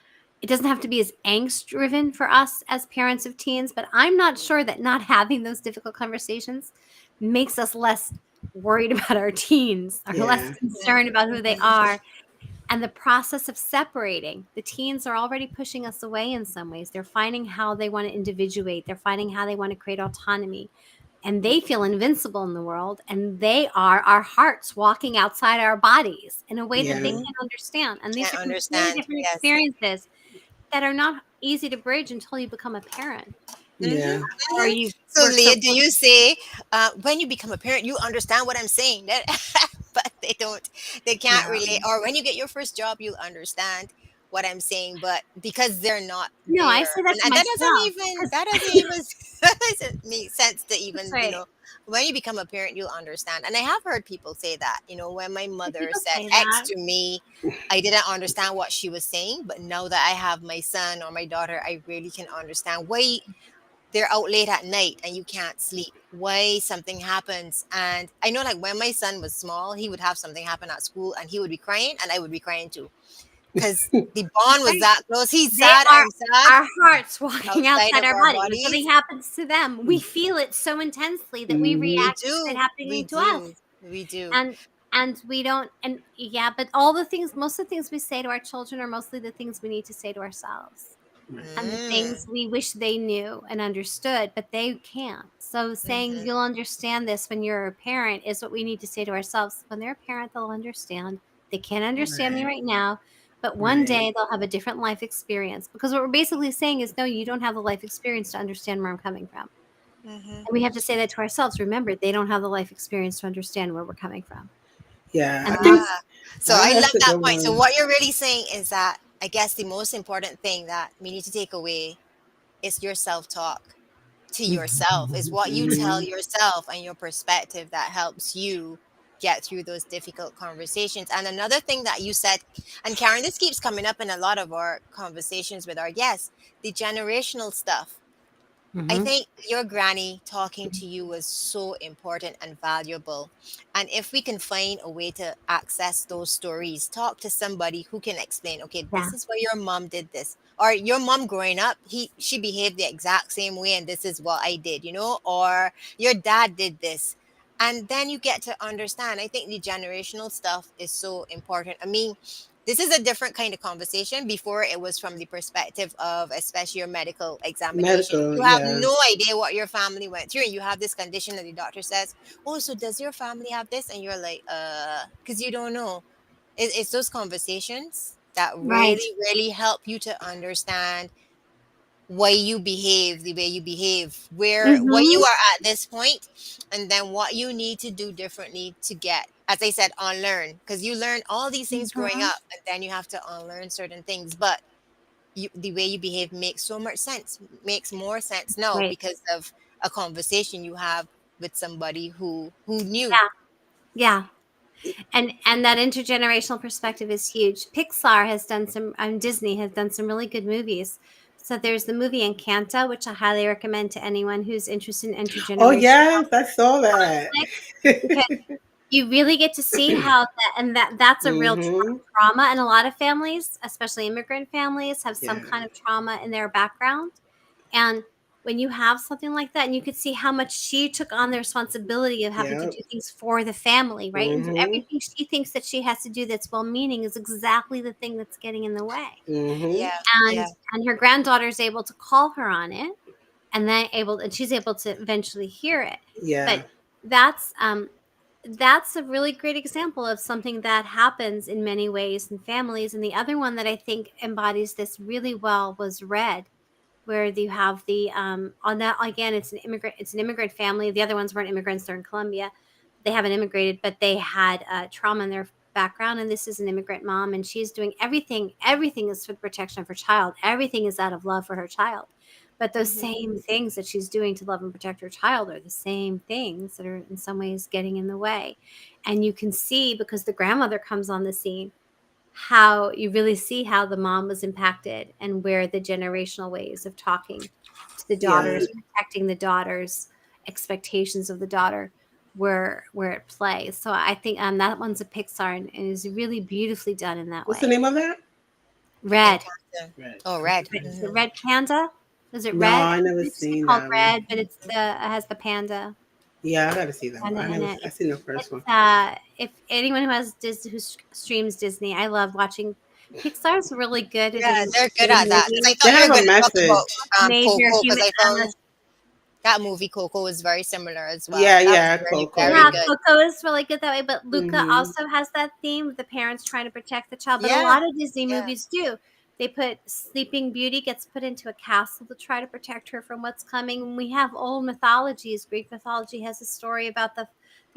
it doesn't have to be as angst driven for us as parents of teens, but I'm not sure that not having those difficult conversations makes us less worried about our teens or less Yeah. concerned about who they are. And the process of separating, the teens are already pushing us away in some ways. They're finding how they want to individuate, they're finding how they want to create autonomy, and they feel invincible in the world. And they are our hearts walking outside our bodies in a way that they Yeah. Mm-hmm. can't understand. And these Can't are completely understand. different Yes. experiences that are not easy to bridge until you become a parent Mm-hmm. Yeah. or Mm-hmm. you So, work so Leah, do you say when you become a parent, you understand what I'm saying? That, but they don't. They can't no. relate. Or when you get your first job, you'll understand what I'm saying. But because they're not No, I there, say that to and that doesn't myself even because that doesn't even that doesn't make sense to that's even right. when you become a parent, you'll understand. And I have heard people say that. When my mother People said say X that. to me, I didn't understand what she was saying. But now that I have my son or my daughter, I really can understand why they're out late at night and you can't sleep, why something happens. And I know, like, when my son was small, he would have something happen at school and he would be crying and I would be crying too, because the bond was Right. that close. He's They sad, are I'm sad, our hearts walking outside outside of our our body. When something bodies. happens to them, we feel it so intensely that we Mhm. We react to it do, we happening to do, us. we do. And we don't, and yeah, but all the things, most of the things we say to our children are mostly the things we need to say to ourselves. And the Mm, things we wish they knew and understood, but they can't. So saying mm-hmm, you'll understand this when you're a parent is what we need to say to ourselves. When they're a parent, they'll understand. They can't understand me Right. right now, but one Right. day they'll have a different life experience. Because what we're basically saying is, no, you don't have the life experience to understand where I'm coming from. mm-hmm. And we have to say that to ourselves. Remember, they don't have the life experience to understand where we're coming from. Yeah. And I think Ah, so I love that's a that good point. So one. what you're really saying is that, I guess, the most important thing that we need to take away is your self-talk to yourself, is what you tell Mhm. yourself and your perspective that helps you get through those difficult conversations. And another thing that you said, and Karen, this keeps coming up in a lot of our conversations with our guests, the generational stuff. I hmm think your granny talking to you was so important and valuable. And if we can find a way to access those stories, talk to somebody who can explain, okay, yeah, this is why your mom did this. Or your mom growing up, she behaved the exact same way and this is what I did, or your dad did this. And then you get to understand. I think the generational stuff is so important. I mean, this is a different kind of conversation. Before, it was from the perspective of, especially your medical examination. Medical. You have Yeah. no idea what your family went through, and you have this condition, and the doctor says, "Oh, so does your family have this?" And you're like, because you don't know. It's those conversations that right. really, really help you to understand why you behave the way you behave, where you hmm are at this point, and then what you need to do differently to get, as I said, unlearn. Because you learn all these things growing hmm up, and then you have to unlearn certain things. But the way you behave makes so much sense, makes more sense now Right. because of a conversation you have with somebody who knew. Yeah. Yeah. And that intergenerational perspective is huge. Pixar has done some, Disney has done some really good movies. So there's the movie Encanto, which I highly recommend to anyone who's interested in Oh intergenerational yes, I saw that. conflict, because you really get to see how that, and that's a real Mhm. trauma in a lot of families, especially immigrant families, have some Yeah. kind of trauma in their background. And when you have something like that, and you could see how much she took on the responsibility of having to Yep. do things for the family, right? And do Mhm. everything she thinks that she has to do that's well meaning is exactly the thing that's getting in the way. Mhm. Yeah, And yeah. her granddaughter is able to call her on it, and she's able to eventually hear it. But Yeah. that's that's a really great example of something that happens in many ways in families. And the other one that I think embodies this really well was Red, where you have the on that, again, it's an immigrant family. The other ones weren't immigrants, they're in Colombia. They haven't immigrated, but they had trauma in their background, and this is an immigrant mom, and she's doing everything. Everything is for the protection of her child. Everything is out of love for her child. But those Mhm. same things that she's doing to love and protect her child are the same things that are in some ways getting in the way. And you can see, because the grandmother comes on the scene, how you really see how the mom was impacted and where the generational ways of talking to the Yeah. daughters, protecting the daughters, expectations of the daughter were at play. So I think that one's a Pixar and is really beautifully done in that What's the way. name of that? Red. Encanto. Red. Oh, red. Okay. Is it Hmm. Red Panda? Is it No, red? I never It used to be seen called that one. Red, but it's it has the panda Yeah, I gotta see that one. panda I in never. it. I seen the first It's one. if anyone who has Disney streams Disney, I love watching. Pixar's really good at Yeah, doing they're good good at that. Because I movies. They thought you were have a going to talk about message. Major Coco, because human I found that movie Coco was very similar as well. Yeah, That was yeah, very, very Coco. Yeah, good. Coco is really good that way, but Luca Hmm. also has that theme with the parents trying to protect the child. But a Yeah, lot of Disney yeah. movies do. They put Sleeping Beauty gets put into a castle to try to protect her from what's coming. And we have old mythologies. Greek mythology has a story about the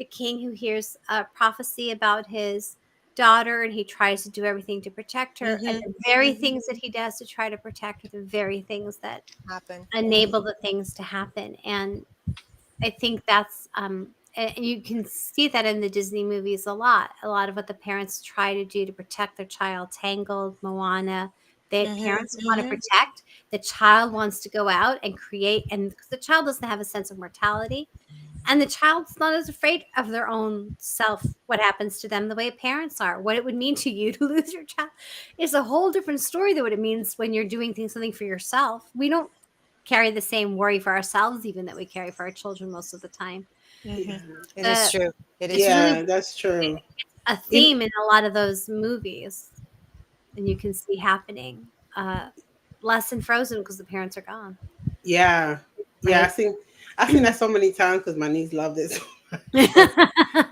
king who hears a prophecy about his daughter, and he tries to do everything to protect her. And Mhm. the very Mhm. things that he does to try to protect her, the very things that Happen. Mhm. enable the things to happen. And I think that's and you can see that in the Disney movies a lot. A lot of what the parents try to do to protect their child, Tangled, Moana, the Mhm. parents want to Mhm. protect. The child wants to go out and create, and because the child doesn't have a sense of mortality, and the child's not as afraid of their own self, what happens to them, the way parents are. What it would mean to you to lose your child is a whole different story than what it means when you're doing something for yourself. We don't carry the same worry for ourselves even that we carry for our children most of the time. Mhm. Yeah, It is The true. It is it's true. really yeah, that's true. a In, theme in a lot of those movies, and you can see happening. Less in Frozen because the parents are gone, yeah, yeah. right? I seen that so many times because my niece loved it so much. So But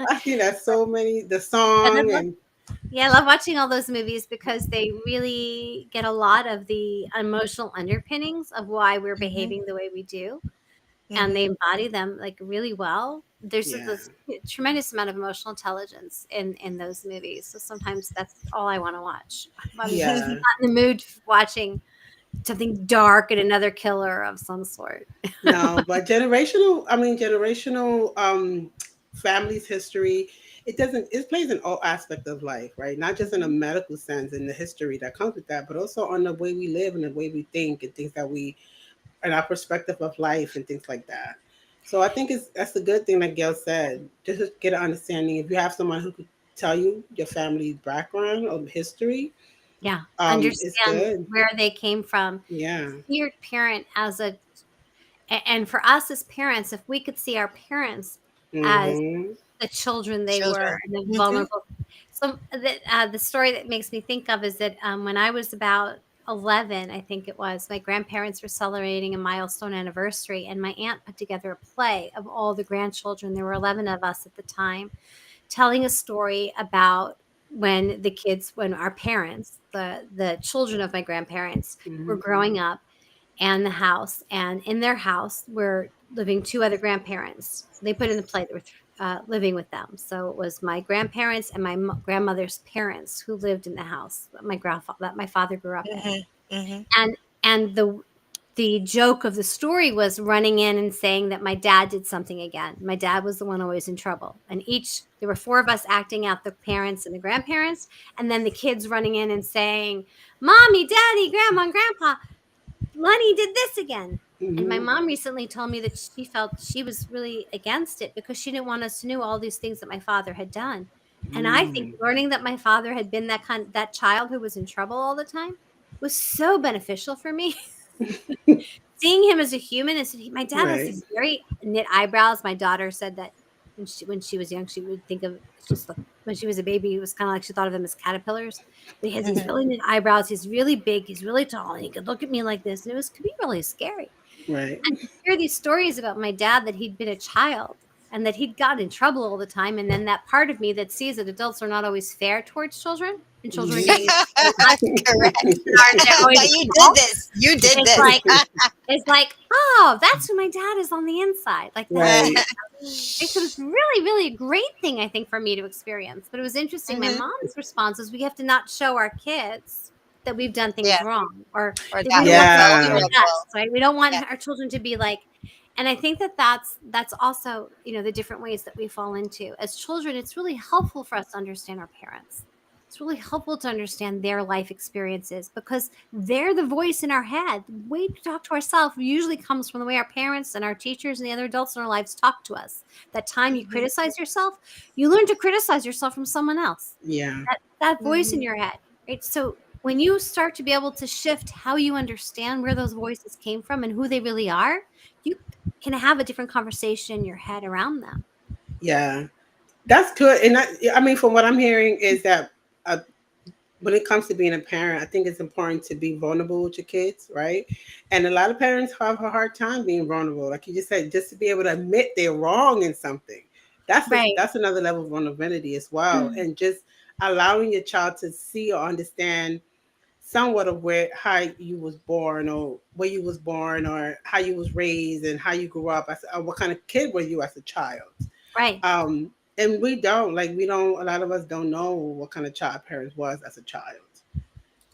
I seen that so many. The I song love, and yeah, I love watching all those movies because they really get a lot of the emotional underpinnings of why we're Mhm. behaving the way we do, and they Mhm. embody them like really well. There's yeah, this tremendous amount of emotional intelligence in those movies. So sometimes that's all I want to watch. I'm not yeah. in the mood for watching something dark and another killer of some sort. No, but generational. I mean, generational families history. It doesn't. It plays in all aspects of life, right? Not just in a Mhm. medical sense and the history that comes with that, but also on the way we live and the way we think and things that we and our perspective of life and things like that. So I think that's a good thing, like Gail said, just to get an understanding. If you have someone who could tell you your family's background or history, Yeah, it's understand good. where they came from. Yeah. See your parent as and for us as parents, if we could see our parents as Mm-hmm. the children they were Children. and the Mhm. vulnerable. So the story that makes me think of is that when I was about 11, I think it was, my grandparents were celebrating a milestone anniversary, and my aunt put together a play of all the grandchildren. There were 11 of us at the time, telling a story about when our parents, the children of my grandparents, were Mm-hmm. growing up and the house. And in their house were living two other grandparents. They put in the play that were living with them. So it was my grandparents and my grandmother's parents who lived in the house that my father grew up in. Mhm. Mhm. And the joke of the story was running in and saying that my dad did something again. My dad was the one always in trouble. And there were four of us acting out the parents and the grandparents, and then the kids running in and saying, "Mommy, Daddy, Grandma, and Grandpa, Lenny did this again." And my Mm-hmm. mom recently told me that she felt she was really against it because she didn't want us to know all these things that my father had done. And I think Mm. learning that my father had been that child who was in trouble all the time was so beneficial for me. Seeing him as a human, and my dad has Right. these very knit eyebrows. My daughter said that when she was young, she would think of just like when she was a baby, it was kind of like she thought of them as caterpillars. But he has these Mhm. really knit eyebrows. He's really big. He's really tall, and he could look at me like this, and could be really scary. Right. And to hear these stories about my dad that he'd been a child, and that he'd gotten in trouble all the time. And then that part of me that sees that adults are not always fair towards children, and children are Mhm. getting Correct. aren't always But you did fault. this. You did It's this. like oh, that's who my dad is on the inside. Like that's Right. it was really, really a great thing, I think, for me to experience. But it was interesting. My Hmm. mom's response is we have to not show our kids that we've done Yeah. things wrong or Or that we that don't we're want them to be Yeah. like us, vulnerable. right? We don't want Yeah. our children to be like, and I think that that's also, the different ways that we fall into. As children, it's really helpful for us to understand our parents. It's really helpful to understand their life experiences because they're the voice in our head. The way to talk to ourselves usually comes from the way our parents and our teachers and the other adults in our lives talk to us. That time you Hmm. criticize yourself, you learn to criticize yourself from someone else. Yeah. That voice in Hmm. your head, right? So when you start to be able to shift how you understand where those voices came from and who they really are, you can have a different conversation in your head around them. Yeah. That's good. And I mean, from what I'm hearing is that uh, when it comes to being a parent, I think it's important to be vulnerable with your kids, right? And a lot of parents have a hard time being vulnerable. Like you just said, just to be able to admit they're wrong in something. Right. That's another level of vulnerability as well. And just allowing your child to see or understand somewhat of where how you was born or where you was born or how you was raised and how you grew up as what kind of kid were you as a child. Right. And we don't, a lot of us don't know what kind of child parents was as a child.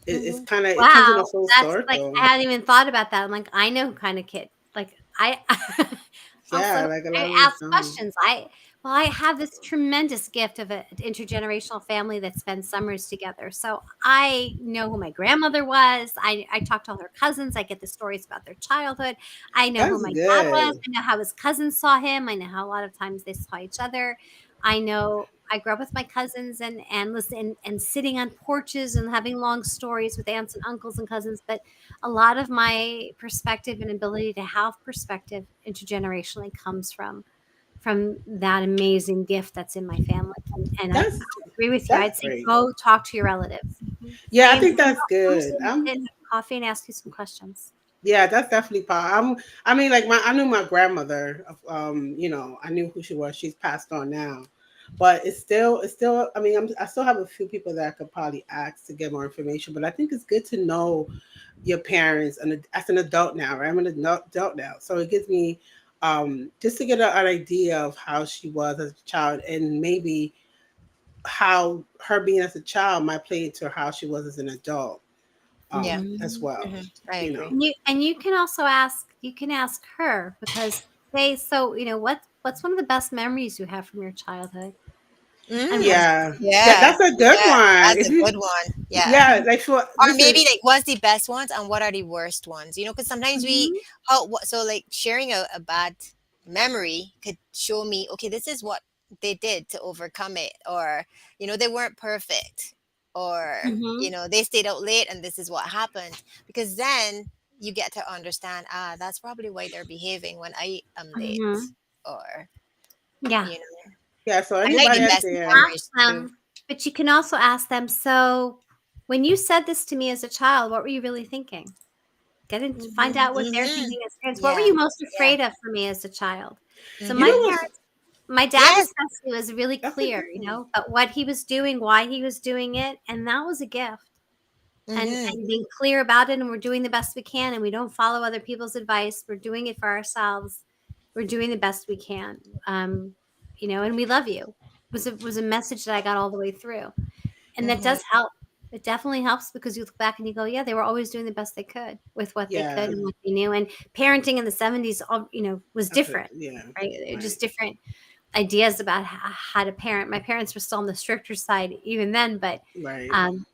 It's Hmm. kind of, it comes in a Wow, full that's like circle. I hadn't even thought about that. I'm like, I know who kind of kid. Like I also Yeah, like a lot I of us ask don't. questions. I have this tremendous gift of an intergenerational family that spends summers together. So I know who my grandmother was. I talk to all her cousins. I get the stories about their childhood. I know who That's my dad was. good. I know how his cousins saw him. I know how a lot of times they saw each other. I know I grew up with my cousins and listen and sitting on porches and having long stories with aunts and uncles and cousins. But a lot of my perspective and ability to have perspective intergenerationally comes from that amazing gift that's in my family. And I That's agree with you. that's I'd say great. go talk to your relatives. Yeah, I Same. think that's Come good. sit and have coffee and ask you some questions. Yeah, that's definitely part. I mean, like I knew my grandmother. I knew who she was. She's passed on now, but it's still. I mean, I still have a few people that I could probably ask to get more information. But I think it's good to know your parents and as an adult now, right? I'm an adult now, so it gives me just to get an idea of how she was as a child and maybe how her being as a child might play into how she was as an adult Yeah. as Mhm. well. Hmm. I You agree. know. And you can also ask her because they so what's one of the best memories you have from your childhood and what Mm. Yeah, Yeah. that's a good Yeah. one. That's If a you, good one. Yeah. yeah, like for Or listen, maybe like what's the best ones and what are the worst ones, because sometimes we Mhm. so like sharing a bad memory could show me, okay, this is what they did to overcome it, or they weren't perfect, or Mhm. they stayed out late and this is what happened, because then you get to understand, that's probably why they're behaving when I am late, Mhm. or Yeah. you know yeah. So I like anybody the And you out best can there, ask memories too. them, but you can also ask them, so when you said this to me as a child, what were you really thinking? Get in to find Hmm. out what they're Hmm. thinking as parents. What were Yeah. you most Yeah. afraid of for me as a child? So you my Hmm. know what's parents, my dad Yes. especially was really that's a clear, good one. but what he was doing, why he was doing it, and that was a gift. Hmm. And being clear about it, and we're doing the best we can, and we don't follow other people's advice. We're doing it for ourselves. We're doing the best we can. And we love you. Was a message that I got all the way through. And that Hmm. does help. It definitely helps because you look back and you go, yeah, they were always doing the best they could with what they could Yeah, and what they knew. And parenting in the 70s, was different, yeah, right? right, Just different ideas about how to parent. My parents were still on the stricter side even then, but right. um,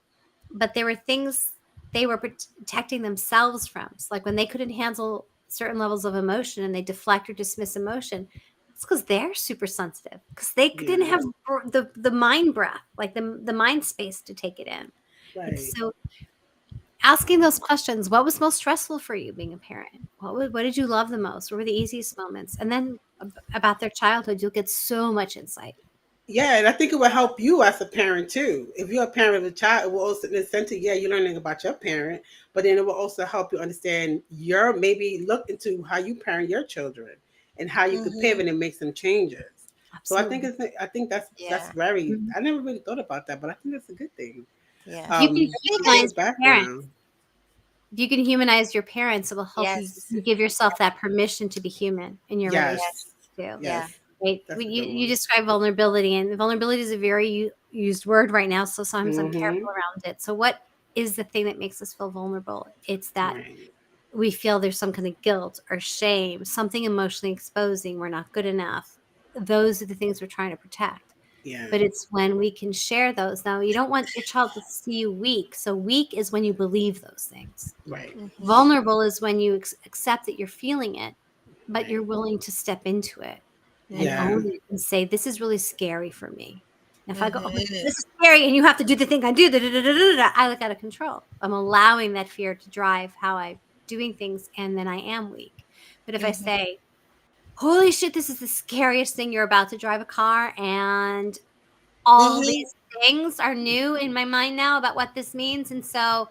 there were things they were protecting themselves from. So like when they couldn't handle certain levels of emotion and they deflect or dismiss emotion, it's because they're super sensitive because they didn't Yeah, have the mind breath, like the mind space to take it in. Like right. so, asking those questions: what was most stressful for you being a parent? What did you love the most? What were the easiest moments? And then about their childhood, you'll get so much insight. Yeah, and I think it will help you as a parent too. If you're a parent of a child, it will also in a sense, yeah, you're learning about your parent, but then it will also help you understand your maybe look into how you parent your children and how you could Mhm. pivot and make some changes. So Absolutely. I think that's Yeah. very, Mhm. I never really thought about that, but I think that's a good thing. Yeah. If you can Really good. humanize Good your parents, background. if you can humanize your parents, it will help you, Yes. you give yourself that permission to be human in your Yes, relationships Yes. too. Yeah. yes, Right? that's a You good you one. describe vulnerability, and vulnerability is a very used word right now. So sometimes I'm Mm-hmm. careful around it. So what is the thing that makes us feel vulnerable? It's that Right. we feel there's some kind of guilt or shame, something emotionally exposing. We're not good enough. Those are the things we're trying to protect. Yeah. But it's when we can share those. Now, you don't want your child to see you weak. So weak is when you believe those things. Right. Mhm. Vulnerable is when you accept that you're feeling it, but Right. you're willing to step into it and Mhm. Yeah. own it and say, "This is really scary for me." And if I go, "Oh, but Mhm. this is scary," and you have to do the thing I do, da, da, da, da, da, da, I look out of control. I'm allowing that fear to drive how I'm doing things, and then I am weak. But if I Mhm. say, "Holy shit, this is the scariest thing, you're about to drive a car, and all Mhm. these things are new in my mind now about what this means," and so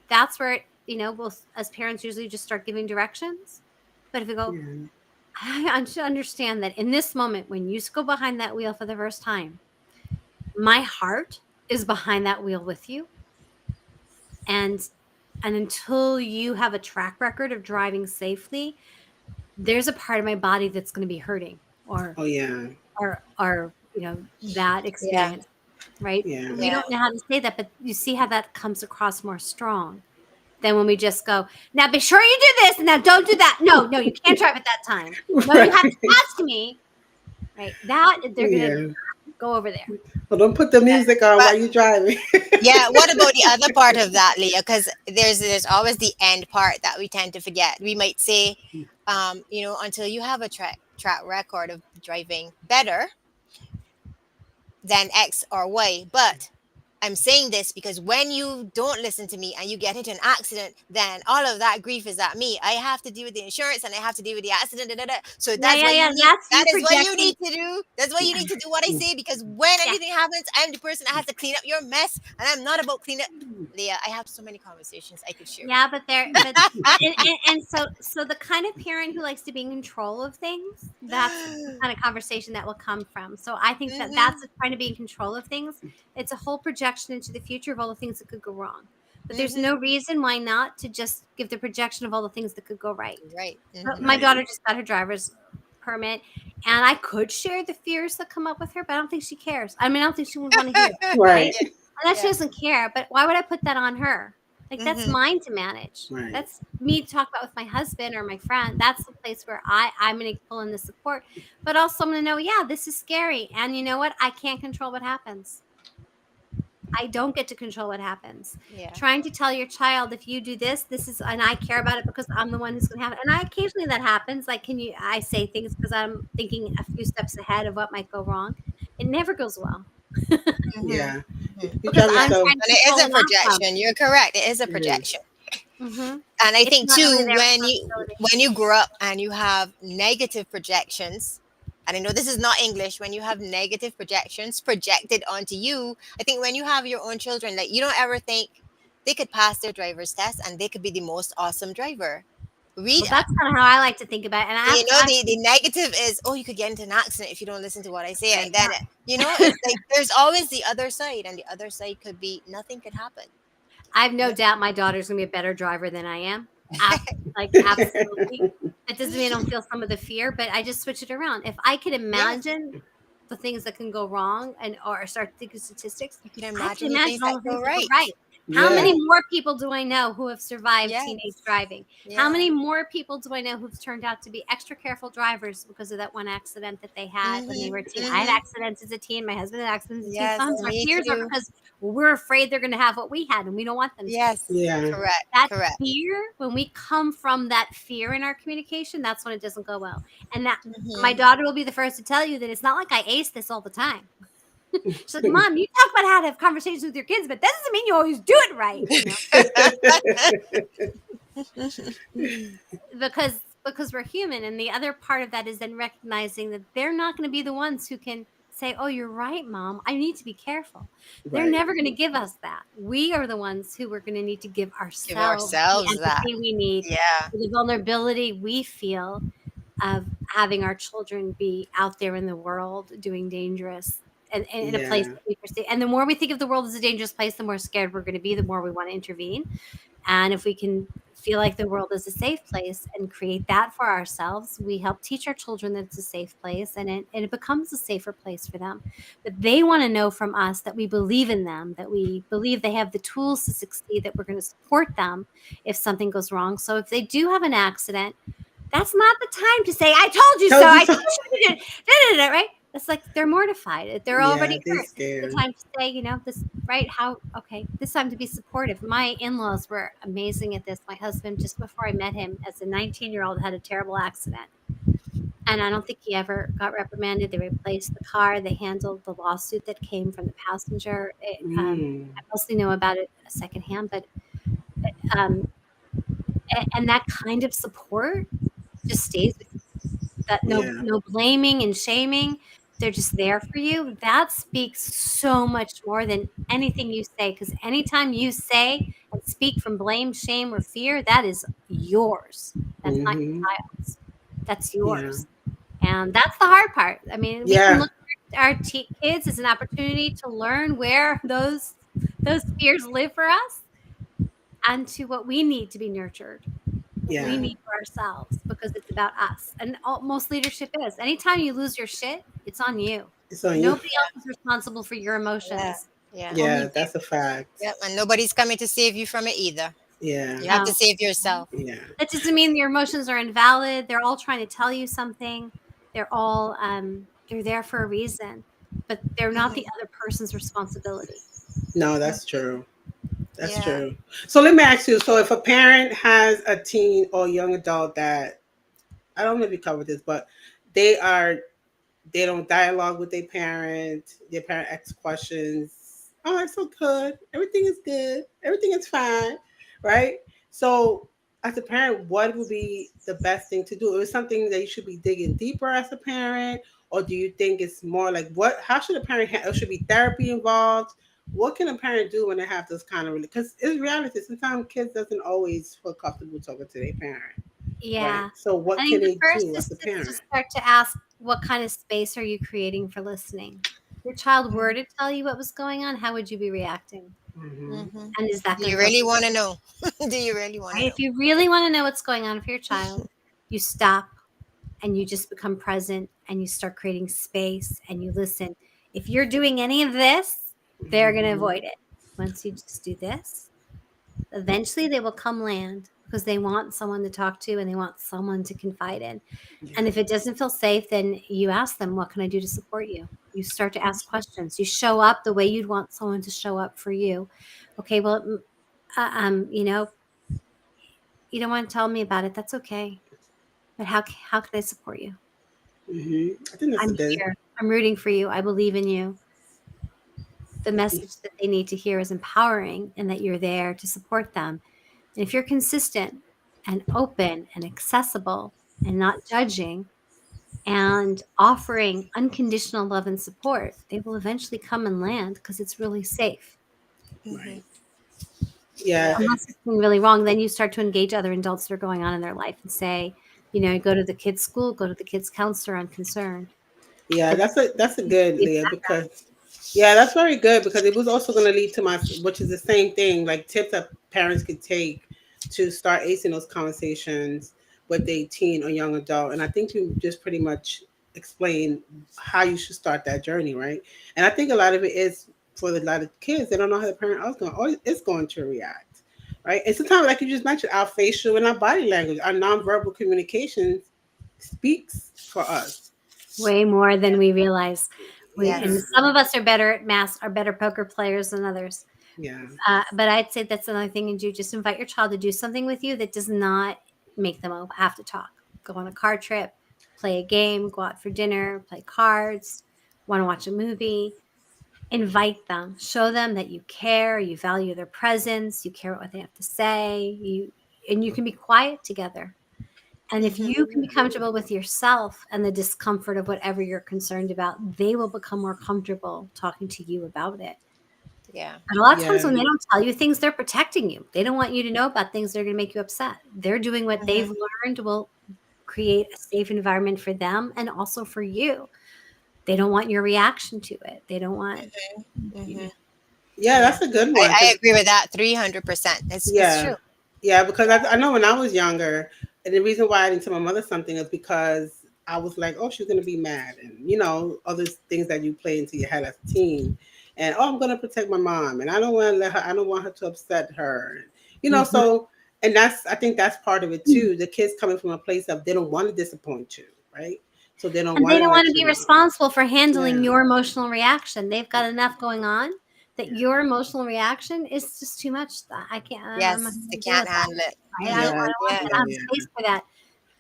that's where it, we'll, as parents, usually just start giving directions. But if we go, Yeah. I should understand that in this moment, when you go behind that wheel for the first time, my heart is behind that wheel with you, and until you have a track record of driving safely, there's a part of my body that's going to be hurting, or Oh yeah. that Yeah. experience, right? Yeah. We Yeah. don't know how to say that, but you see how that comes across more strong than when we just go, "Now be sure you do this, and now don't do that. No, no, you can't drive at that time. No, you have to Right. ask me." Right? That they're gonna Yeah. go over there. Well, don't put the Yeah. music on But while you're driving. yeah, what about the other part of that, Leah? Because there's always the end part that we tend to forget. We might say, until you have a track record of driving better than X or Y. But I'm saying this because when you don't listen to me and you get into an accident, then all of that grief is at me. I have to deal with the insurance and I have to deal with the accident. Da, da, da. So Yeah, that's yeah, what yeah. you need. That's That you is what you projecting. need to do. That's what you need to do what I say, because when Yeah. anything happens, I'm the person that has to clean up your mess, and I'm not about clean up. Leah, I have so many conversations I could share with Yeah, but there, but and so the kind of parent who likes to be in control of things, that's the you. kind of conversation that will come from. So I think that that's Mhm. trying to be in control of things. It's a whole projection into the future of all the things that could go wrong. But there's Mhm. no reason why not to just give the projection of all the things that could go right. Right. My Mhm. Right. daughter just got her driver's permit, and I could share the fears that come up with her, but I don't think she cares. I mean, I don't think she would want to hear it, right? Right. Yeah. And that she Yeah. doesn't care, but why would I put that on her? Like, that's Mhm. mine to manage. Right. That's me to talk about with my husband or my friend. That's the place where I'm going to pull in the support. But also, I'm going to know, yeah, this is scary. And you know what? I can't control what happens. I don't get to control what happens. Yeah. Trying to tell your child, if you do this, this is, and I care about it because I'm the one who's going to have it. And I occasionally that happens. Like, I say things because I'm thinking a few steps ahead of what might go wrong. It never goes well Mhm. Yeah. Mhm. You because drive I'm yourself. trying to And it is control a an outcome. projection. You're correct. It is a It is. projection. Mhm. And I It's think not really too, their when you responsibility. when you grow up and you have negative projections, and I know this is not English, when you have negative projections projected onto you, I think when you have your own children, like, you don't ever think they could pass their driver's test and they could be the most awesome driver. We Well, that's kinda how I like to think about it, and I You have to know, the actually, negative is, oh, you could get into an accident if you don't listen to what I say, right, and then it's like there's always the other side, and the other side could be nothing could happen. I have no Yep. doubt my daughter's gonna be a better driver than I am. Absolutely. That doesn't mean I don't feel some of the fear, but I just switch it around. If I could Yes, imagine the things that can go wrong and or start thinking statistics, you can I can imagine the things imagine that all the go things that go right. right. How Yeah. many Right. more people do I know who have survived teenage Yes. driving? How Yeah. many more people do I know who've turned out to be extra careful drivers because of that one accident that they had when they Mhm. were a teen? I had Mhm. accidents as a teen. My husband had accidents as a teen. Yes, Sometimes our me fears are too. because we're afraid they're going to have what we had and we don't want them to. Yes. Yeah. Correct. That Correct. fear, when we come from that fear in our communication, that's when it doesn't go well. And that my Mhm. daughter will be the first to tell you that it's not like I ace this all the time. She's like, "Mom, you talk about how to have conversations with your kids, but that doesn't mean you always do it right, because we're human." And the other part of that is then recognizing that they're not going to be the ones who can say, "Oh, you're right, Mom. I need to be careful." They're Right. never going to give us that. We are the ones who are going to need to give Give ourselves the ourselves that. empathy we need, Yeah. the vulnerability we feel, of having our children be out there in the world doing dangerous and in a place Yeah. that we perceive. And the more we think of the world as a dangerous place, the more scared we're going to be, the more we want to intervene. And if we can feel like the world is a safe place and create that for ourselves, we help teach our children that it's a safe place, and it becomes a safer place for them. But they want to know from us that we believe in them, that we believe they have the tools to succeed, that we're going to support them if something goes wrong. So if they do have an accident, that's not the time to say, "I told you so. Told you I so. told you to do it," right? It's like they're mortified. They're already Yeah, they hurt. This is the scared. time to say, this, right? How, okay, this time to be supportive. My in-laws were amazing at this. My husband, just before I met him, as a 19-year-old, had a terrible accident. And I don't think he ever got reprimanded. They replaced the car. They handled the lawsuit that came from the passenger. Mm. I mostly know about it secondhand, but um, and that kind of support just stays with you. That Yeah. no blaming and shaming, they're just there for you. That speaks so much more than anything you say, because anytime you say and speak from blame, shame, or fear, that is yours. That's not your Hmm. child's. That's Yeah. yours. And that's the hard part. I mean, we can Yeah. look at our kids as an opportunity to learn where those fears live for us and to what we need to be nurtured, what we Yeah. need for ourselves, because it's about us. And most leadership is. Anytime you lose your shit, it's on you. It's on you. Nobody else is responsible for your Yeah. emotions. Yeah. Only Yeah, you. that's a fact. Yep. And nobody's coming to save you from it either. Yeah. You have to No. save yourself. Yeah. That doesn't mean your emotions are invalid. They're all trying to tell you something. They're all they're there for a reason, but they're not the Hmm. other person's responsibility. No, that's true. That's Yeah. true. So let me ask you. So if a parent has a teen or young adult that, I don't know if you covered this, but they are they don't dialogue with their parent. Their parent asks questions. Oh, it's so good. Everything is good. Everything is fine, right? So, as a parent, what would be the best thing to do? Is it something that you should be digging deeper as a parent, or do you think it's more like what? How should a parent? Should be therapy involved? What can a parent do when they have those kind of? Because it's reality. Sometimes kids doesn't always feel comfortable talking to their parent, right? Yeah. So, I what can think the they first do is as a to parent? start to ask, what kind of space are you creating for listening? If your child were to tell you what was going on, how would you be reacting? Hmm. Hmm. And is that Do going you to feel really safe? want to know? Do you really want to Right? know? If you really want to know what's going on for your child, you stop and you just become present and you start creating space and you listen. If you're doing any of this, they're going to Hmm. avoid it. Once you just do this, eventually they will come land because they want someone to talk to and they want someone to confide in. And Yeah. if it doesn't feel safe, then you ask them, what can I do to support you? You start to ask questions. You show up the way you'd want someone to show up for you. Okay, well, you know, you don't want to tell me about it. That's okay. But how can I support you? I think that's a I'm good. here. I'm rooting for you. I believe in you. The message that they need to hear is empowering and that you're there to support them. And if you're consistent and open and accessible and not judging and offering unconditional love and support, they will eventually come and land because it's really safe. Hmm. Right. Yeah. Yeah. Unless it's something really wrong, then you start to engage other adults that are going on in their life and say, go to the kids' school, go to the kids' counselor on concern. Yeah, But that's a good, Leah, because yeah, that's very good because it was also going to lead to my, which is the same thing, like tips that parents could take to start acing those conversations with their teen or young adult. And I think you just pretty much explain how you should start that journey, right? And I think a lot of it is for a lot of kids, they don't know how the parent is going, or is going to react, right? And sometimes, like you just mentioned, our facial and our body language, our nonverbal communications speaks for us. way more than we realize. Yeah, And Yes. some of us are better at math, are better poker players than others. yeah, But I'd say that's another thing. And you just invite your child to do something with you that does not make them have to talk. Go on a car trip, play a game, go out for dinner, play cards, want to watch a movie. Invite them, show them that you care, you value their presence, you care what they have to say. You can be quiet together. And if Hmm. you can be comfortable with yourself and the discomfort of whatever you're concerned about, they will become more comfortable talking to you about it. Yeah. And a lot of times yeah, when they don't tell you things, they're protecting you. They don't want you to know about things that are going to make you upset. They're doing what they've Hmm. learned will create a safe environment for them and also for you. They don't want your reaction to it. They don't want, you Mm-hmm. know. Yeah, Yeah, that's a good one. I 'Cause agree with that 300%. It's yeah, true. yeah, because I know when I was younger, and the reason why I didn't tell my mother something is because I was like, oh, she's gonna be mad, and other things that you play into your head as a teen, and oh, I'm gonna protect my mom, and I don't want to let her, I don't want her to upset her, Mhm. so, and I think that's part of it too. The kids coming from a place of they don't want to disappoint you, right? So they don't And they want to don't want let to you be know. responsible for handling Yeah, your emotional reaction. They've got enough going on that yeah, your emotional reaction is just too much. I can't. I'm not Yes, they going to deal can't with that. handle it. Right? I don't. yeah, I Mm-hmm. don't want Yeah. that. I yeah, have yeah, space for that.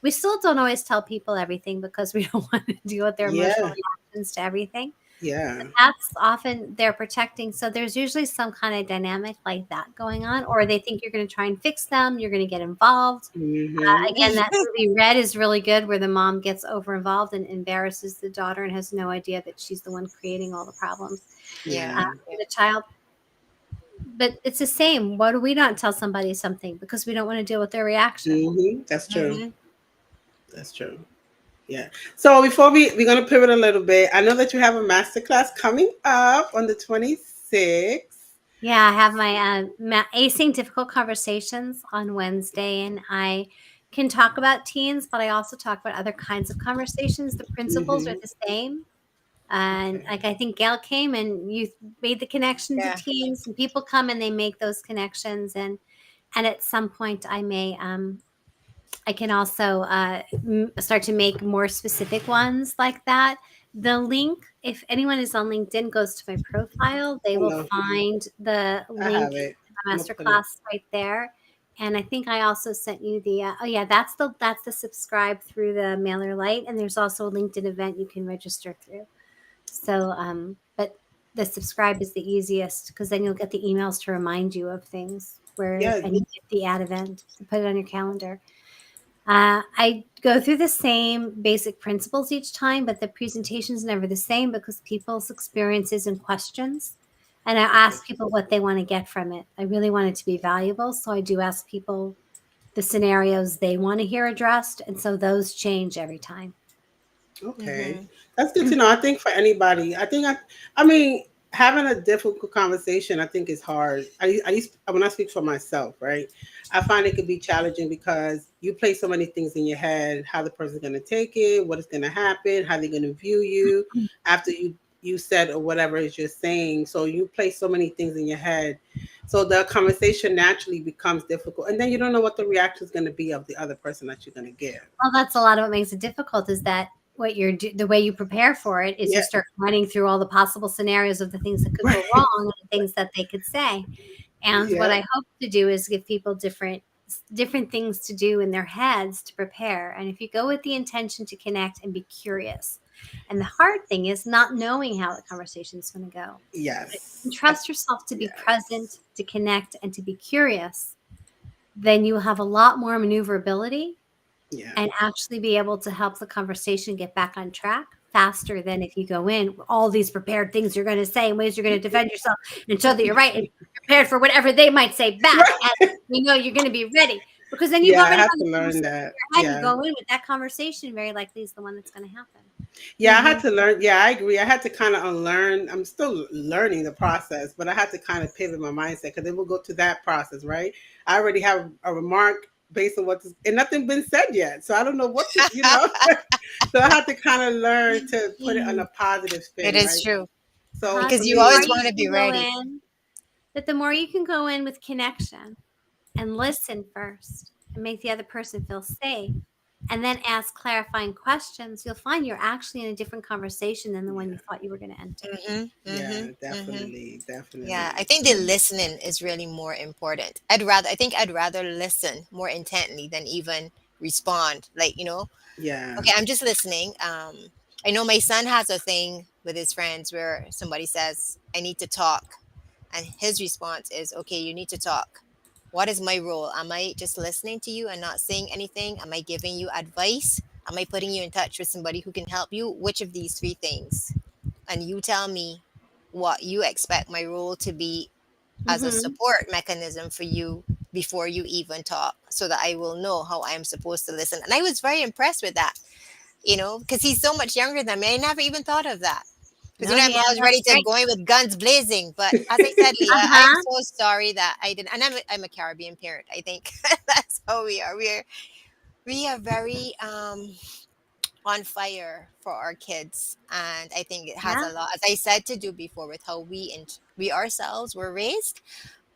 We still don't always tell people everything because we don't want to deal with their emotional yeah, reactions to everything. yeah. That's often they're protecting. So there's usually some kind of dynamic like that going on, or they think you're going to try and fix them. You're going to get involved. Mm-hmm. Again, that movie Red is really good, where the mom gets over involved and embarrasses the daughter and has no idea that she's the one creating all the problems Yeah. Yeah. for the child. But it's the same. Why do we not tell somebody something? Because we don't want to deal with their reaction. That's true. Mm-hmm. That's true. Yeah. So before we're gonna pivot a little bit, I know that you have a masterclass coming up on the 26th. Yeah, I have my acing difficult conversations on Wednesday, and I can talk about teens, but I also talk about other kinds of conversations. The principles are Mm-hmm. the same. And Okay. like I think Gail came and you made the connection to Yeah. teens, and people come and they make those connections, and at some point I can also start to make more specific ones like that. The link, if anyone is on LinkedIn, goes to my profile, they I will know. find the I have link it. to my I'm gonna put it. masterclass right there. And I think I also sent you the oh yeah, that's the subscribe through the mailer light, and there's also a LinkedIn event you can register through. So, but the subscribe is the easiest because then you'll get the emails to remind you of things where, Yeah. and you get the ad event to put it on your calendar. I go through the same basic principles each time, but the presentation is never the same because people's experiences and questions. And I Okay. ask people what they want to get from it. I really want it to be valuable. So I do ask people the scenarios they want to hear addressed. And so those change every time. Okay, Mm-hmm. that's good to know. I think for anybody, I mean, having a difficult conversation, I think is hard. I used when I speak for myself, right? I find it could be challenging because you play so many things in your head: how the person's going to take it, what is going to happen, how they're going to view you after you said or whatever is you're saying. So you play so many things in your head, so the conversation naturally becomes difficult, and then you don't know what the reaction is going to be of the other person that you're going to give. Well, that's a lot of what makes it difficult is that the way you prepare for it is you Yeah, start running through all the possible scenarios of the things that could go wrong and the things that they could say. And what yeah, I hope to do is give people different things to do in their heads to prepare. And if you go with the intention to connect and be curious, and the hard thing is not knowing how the conversation is going to go. But if you can yes. trust yourself to be present, Yes. to connect, and to be curious, then you will have a lot more maneuverability Yeah. and actually be able to help the conversation get back on track faster than if you go in with all these prepared things you're going to say and ways you're going to defend yourself and show that you're right and prepared for whatever they might say back. And you know you're going to be ready because then you've Yeah, I already had had the to learn conversation that. in your head. You Yeah. go in with that conversation, very likely is the one that's going to happen. Yeah, I had to learn. Yeah, I agree. I had to kind of unlearn. I'm still learning the process, but I had to kind of pivot my mindset because then we'll go to that process, right? I already have a remark based on what's and nothing been said yet. So I don't know what to. So I had to kind of learn to put it on a positive It spin, is right? true So Uh-huh. for because So you the more always me, you want to be can go ready. in, that the more you can go in with connection and listen first and make the other person feel safe and then ask clarifying questions, you'll find you're actually in a different conversation than the one you yeah, thought you were going to enter. Mm-hmm. Mm-hmm. yeah, Mm-hmm. definitely, Yeah, I definitely. think the listening is really more important. I think I'd rather listen more intently than even respond. Like, Yeah. okay, I'm just listening. I know my son has a thing with his friends where somebody says, I need to talk. And his response is, okay, you need to talk. What is my role? Am I just listening to you and not saying anything? Am I giving you advice? Am I putting you in touch with somebody who can help you? Which of these three things? And you tell me what you expect my role to be as a Mm-hmm. support mechanism for you before you even talk, so that I will know how I am supposed to listen. And I was very impressed with that, because he's so much younger than me. I never even thought of that. Because No, I'm yeah, always that's ready to great. go in with guns blazing. But as I said, Leah, I am Uh-huh. so sorry that I didn't. And I'm a Caribbean parent. I think that's how we are. We are very on fire for our kids, and I think it has Yeah. a lot, as I said, to do before with how we ourselves were raised.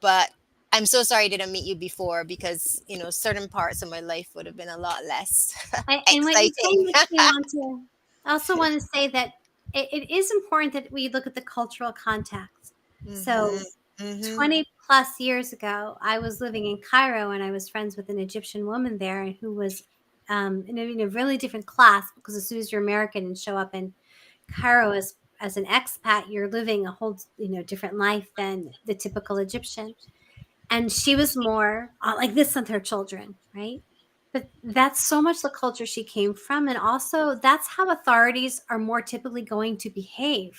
But I'm so sorry I didn't meet you before, because certain parts of my life would have been a lot less And what you say exciting. makes me want to I also want to say that it is important that we look at the cultural context. Mhm. So Mhm. 20 plus years ago, I was living in Cairo and I was friends with an Egyptian woman there who was in a really different class, because as soon as you're American and show up in Cairo as an expat, you're living a whole different life than the typical Egyptian. And she was more like this with her children, right? But that's so much the culture she came from, and also that's how authorities are more typically going to behave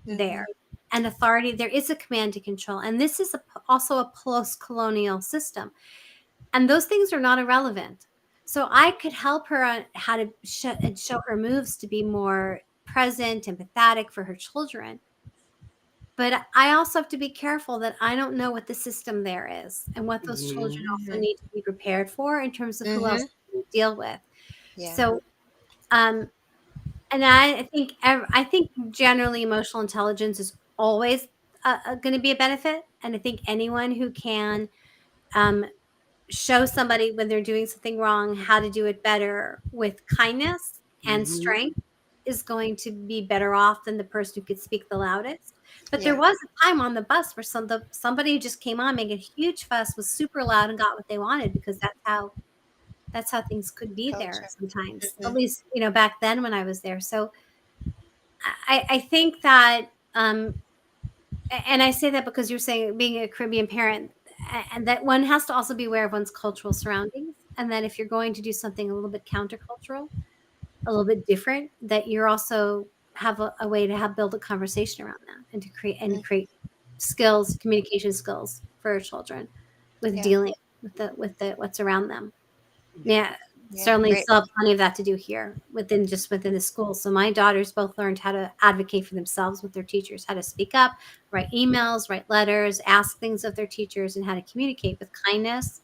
there. Mhm. And authority, there is a command and control, and this is also a post-colonial system, and those things are not irrelevant. So I could help her on how to show her moves to be more present, empathetic for her children, but I also have to be careful that I don't know what the system there is and what those children Mhm. also Mhm. need to be prepared for in terms of who else Mhm. to deal with. Yeah. So, um, and I think generally emotional intelligence is always going to be a benefit, and I think anyone who can um, show somebody when they're doing something wrong how to do it better with kindness and Mhm. strength is going to be better off than the person who could speak the loudest. But there Yeah. was a time on the bus where somebody who just came on making a huge fuss was super loud and got what they wanted, because that's how things could be there Culture. sometimes. At Mhm. least back then when I was there. So I think that and I say that because you're saying being a Caribbean parent, and that one has to also be aware of one's cultural surroundings, and that if you're going to do something a little bit countercultural, a little bit different, that you're also have a way to have build a conversation around that, and to create skills, communication skills for our children with Yeah. dealing with the what's around them. Yeah. Yeah, Yeah. certainly Great. still have plenty of that to do here within the school. So my daughters both learned how to advocate for themselves with their teachers, how to speak up, write emails, write letters, ask things of their teachers, and how to communicate with kindness,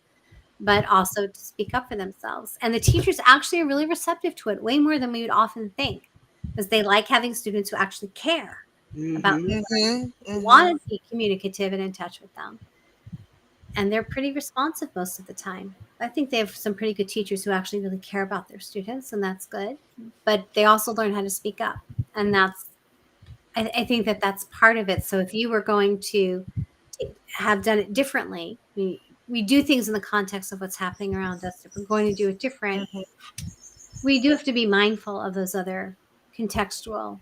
but also to speak up for themselves. And the teachers actually are really receptive to it, way more than we would often think, because they like having students who actually care about Mhm. their learning, Mhm. Mhm. want to be communicative and in touch with them, and they're pretty responsive most of the time. I think they have some pretty good teachers who actually really care about their students, and that's good. But they also learn how to speak up, and I think that that's part of it. So if you were going to have done it differently, we do things in the context of what's happening around us. If we're going to do it different, Mhm. we do have to be mindful of those other contextual,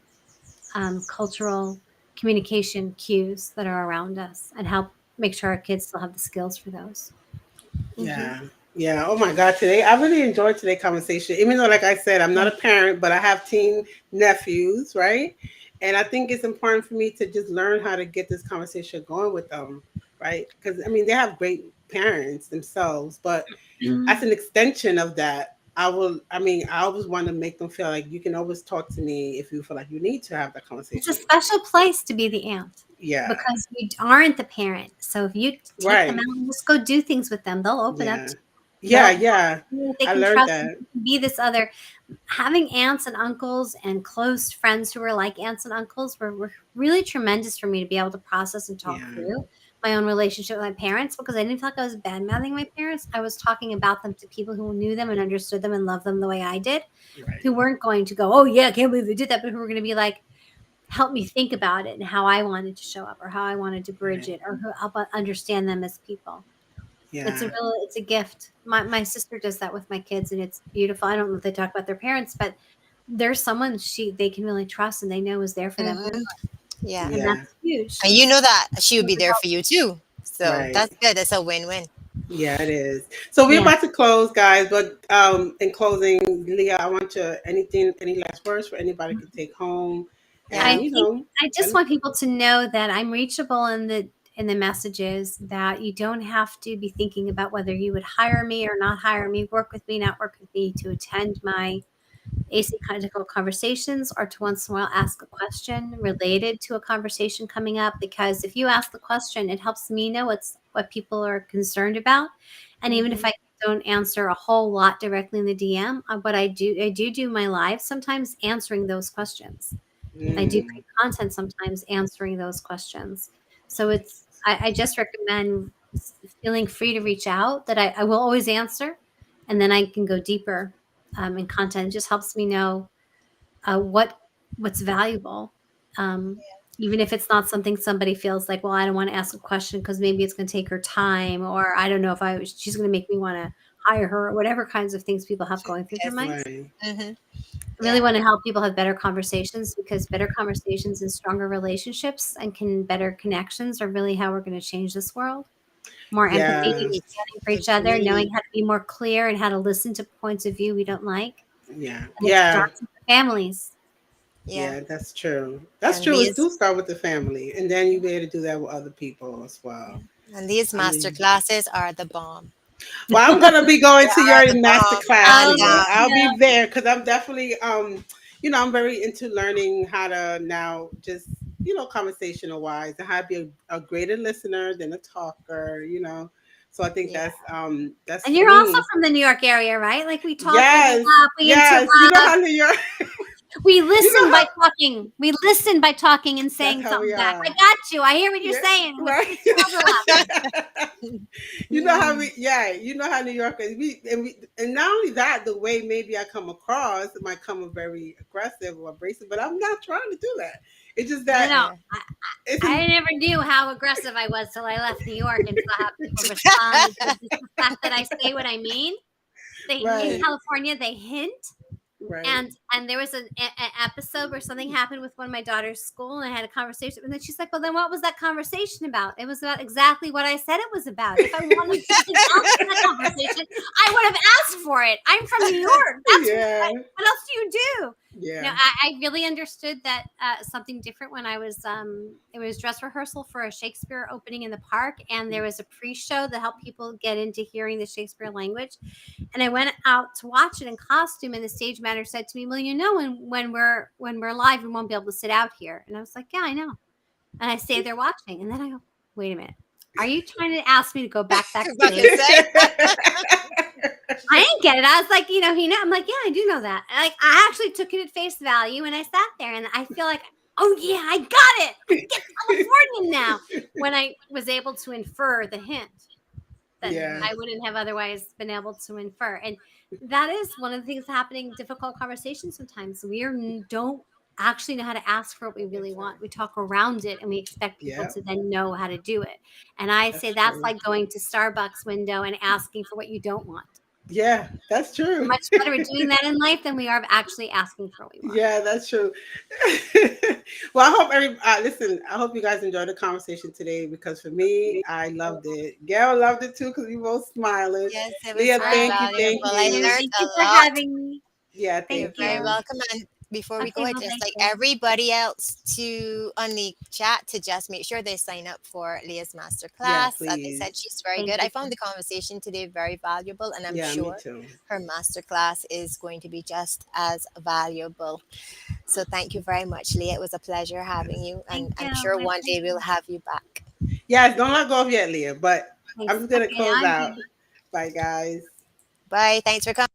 cultural communication cues that are around us, and help make sure our kids still have the skills for those. Mhm. Yeah. Yeah. Oh my God. Today, I really enjoyed today's conversation. Even though, like I said, I'm not a parent, but I have teen nephews, right? And I think it's important for me to just learn how to get this conversation going with them, right? Because I mean, they have great parents themselves, but as an extension of that, I mean, I always want to make them feel like you can always talk to me if you feel like you need to have that It's a conversation. special place to be the aunt, Yeah. because you aren't the parent. So if you take them Right. out and just go do things with them, they'll open up Yeah. to you. Yeah. They'll Yeah. feel like they I can learned trust you. that. You can be this other. Having aunts and uncles and close friends who are like aunts and uncles were really tremendous for me to be able to process and talk Yeah. through my own relationship with my parents, because I didn't feel like I was bad mouthing my parents. I was talking about them to people who knew them and understood them and loved them the way I did, Right. who weren't going to go, oh yeah, I can't believe they did that, but who were going to be like, help me think about it and how I wanted to show up or how I wanted to bridge Right. it, or help understand them as people. Yeah. It's a gift. My sister does that with my kids, and it's beautiful. I don't know if they talk about their parents, but there's someone they can really trust and they know is there for them through, Mhm. Yeah. and Yeah. that's huge. And you know that she would be there for you too. So Right. that's good. That's a win-win. Yeah, it is. So we're Yeah. about to close, guys. But in closing, Leah, I want you any last words for anybody to take home, I Yeah. and think I just and want people to know that I'm reachable, and that in the messages that you don't have to be thinking about whether you would hire me or not hire me, work with me, not work with me to attend my asymmetrical conversations, or to once in a while ask a question related to a conversation coming up. Because if you ask the question, it helps me know what people are concerned about. And even if Hmm. I don't answer a whole lot directly in the DM, what I do my live sometimes answering those questions. I do Mm. create content sometimes answering those questions. So I just recommend feeling free to reach out, that I will always answer, and then I can go deeper in content. It just helps me know what's valuable. Um, Even if it's not something somebody feels like, well, I don't want to ask a question because maybe it's going to take her time, or I don't know if she's going to make me want to hire her, or whatever kinds of things people have going through their Yes. minds. Right. Mm-hmm. I really Yeah. want to help people have better conversations, because better conversations and stronger relationships and better connections are really how we're going to change this world. More empathy, Yeah. Agreed. caring for each other, knowing Agreed. how to be more clear and how to listen to points of view we don't like. Yeah. And it Yeah. starts with the families. Yeah. Yeah, that's true. That's And true. It these do start with the family, and then you be able to do that with other people as well. and these I master mean, classes are the bomb. well, I'm gonna be They going to are your the master bomb, class, Oh, hands me Leah. down. I'll too. be there because I'm definitely, I'm very into learning how to now just, conversational wise, and how to be a greater listener than a talker. So I think Yeah. that's And for you're also me. from the New York area, right? Like we talk, we Yes, laugh, we yes. You know interrupt, how New York. we You listen know by how. talking. We listen by talking and That's saying how we something back. I are. got you. I hear what you're Yeah, saying. right. It's an overlap. You know how we, yeah, you know how New Yorkers, and not only that, the way maybe I come across, it might come very aggressive or abrasive, but I'm not trying to do that. It's just No, that no. Yeah. it's I in, never knew how aggressive I was till I left New York and saw how people respond. It's just the fact that I say what I mean. In right, California, they hint. right. And there was an episode where something happened with one of my daughter's school, and I had a conversation, and then she's like, well, then what was that conversation about? It was about exactly what I said it was about. If I wanted something else in the conversation, I would have asked for it. I'm from New York. That's Yeah, what else do you do? No, yeah. I really understood that something different when I was it was dress rehearsal for a Shakespeare opening in the park, and there was a pre-show that helped people get into hearing the Shakespeare language. And I went out to watch it in costume, and the stage manager said to me, well, when we're live, we won't be able to sit out here. And I was like, yeah, I know. And I stayed there watching, and then I go, wait a minute, are you trying to ask me to go back I was about to backstage? say. I didn't get it. I was like, I'm like, yeah, I do know that. Like, I actually took it at face value, and I sat there, and I feel like, oh yeah, I got it. I get Californian now. When I was able to infer the hint that Yeah, Mhm. I wouldn't have otherwise been able to infer. And that is one of the things happening in difficult conversations sometimes. Don't actually know how to ask for what we really want. We talk around it, and we expect people yeah. to then know how to do it. And I say That's that's true. like going to Starbucks window and asking for what you don't want. Yeah, that's We're true. much better at doing that in life than we are of actually asking for what we want. Yeah, that's true. Well, I hope listen. I hope you guys enjoyed the conversation today because for me, I loved it. Gail loved it too because we both smiling. Yes, it was Leah, very Oh, thank you, valuable. thank thank I you. you. learned Thank a you for lot. having me. Yeah, Thank You're thank very you. you. welcome. And before we go, Okay, I'd well, just thank like you. everybody else to on the chat to just make sure they sign up for Leah's Yeah, masterclass. As I said, please. she's very Thank good. I you. found the conversation today very valuable, and I'm Yeah, me sure too. her masterclass is going to be just as valuable. So thank you very much, Leah. It was a pleasure having you, Thank and you. I'm sure My one day we'll pleasure. have you back. Yes, don't let go of yet, Leah. But I'm Thanks. just gonna Okay, now close I'm out. good. Bye, guys. Bye. Thanks for coming.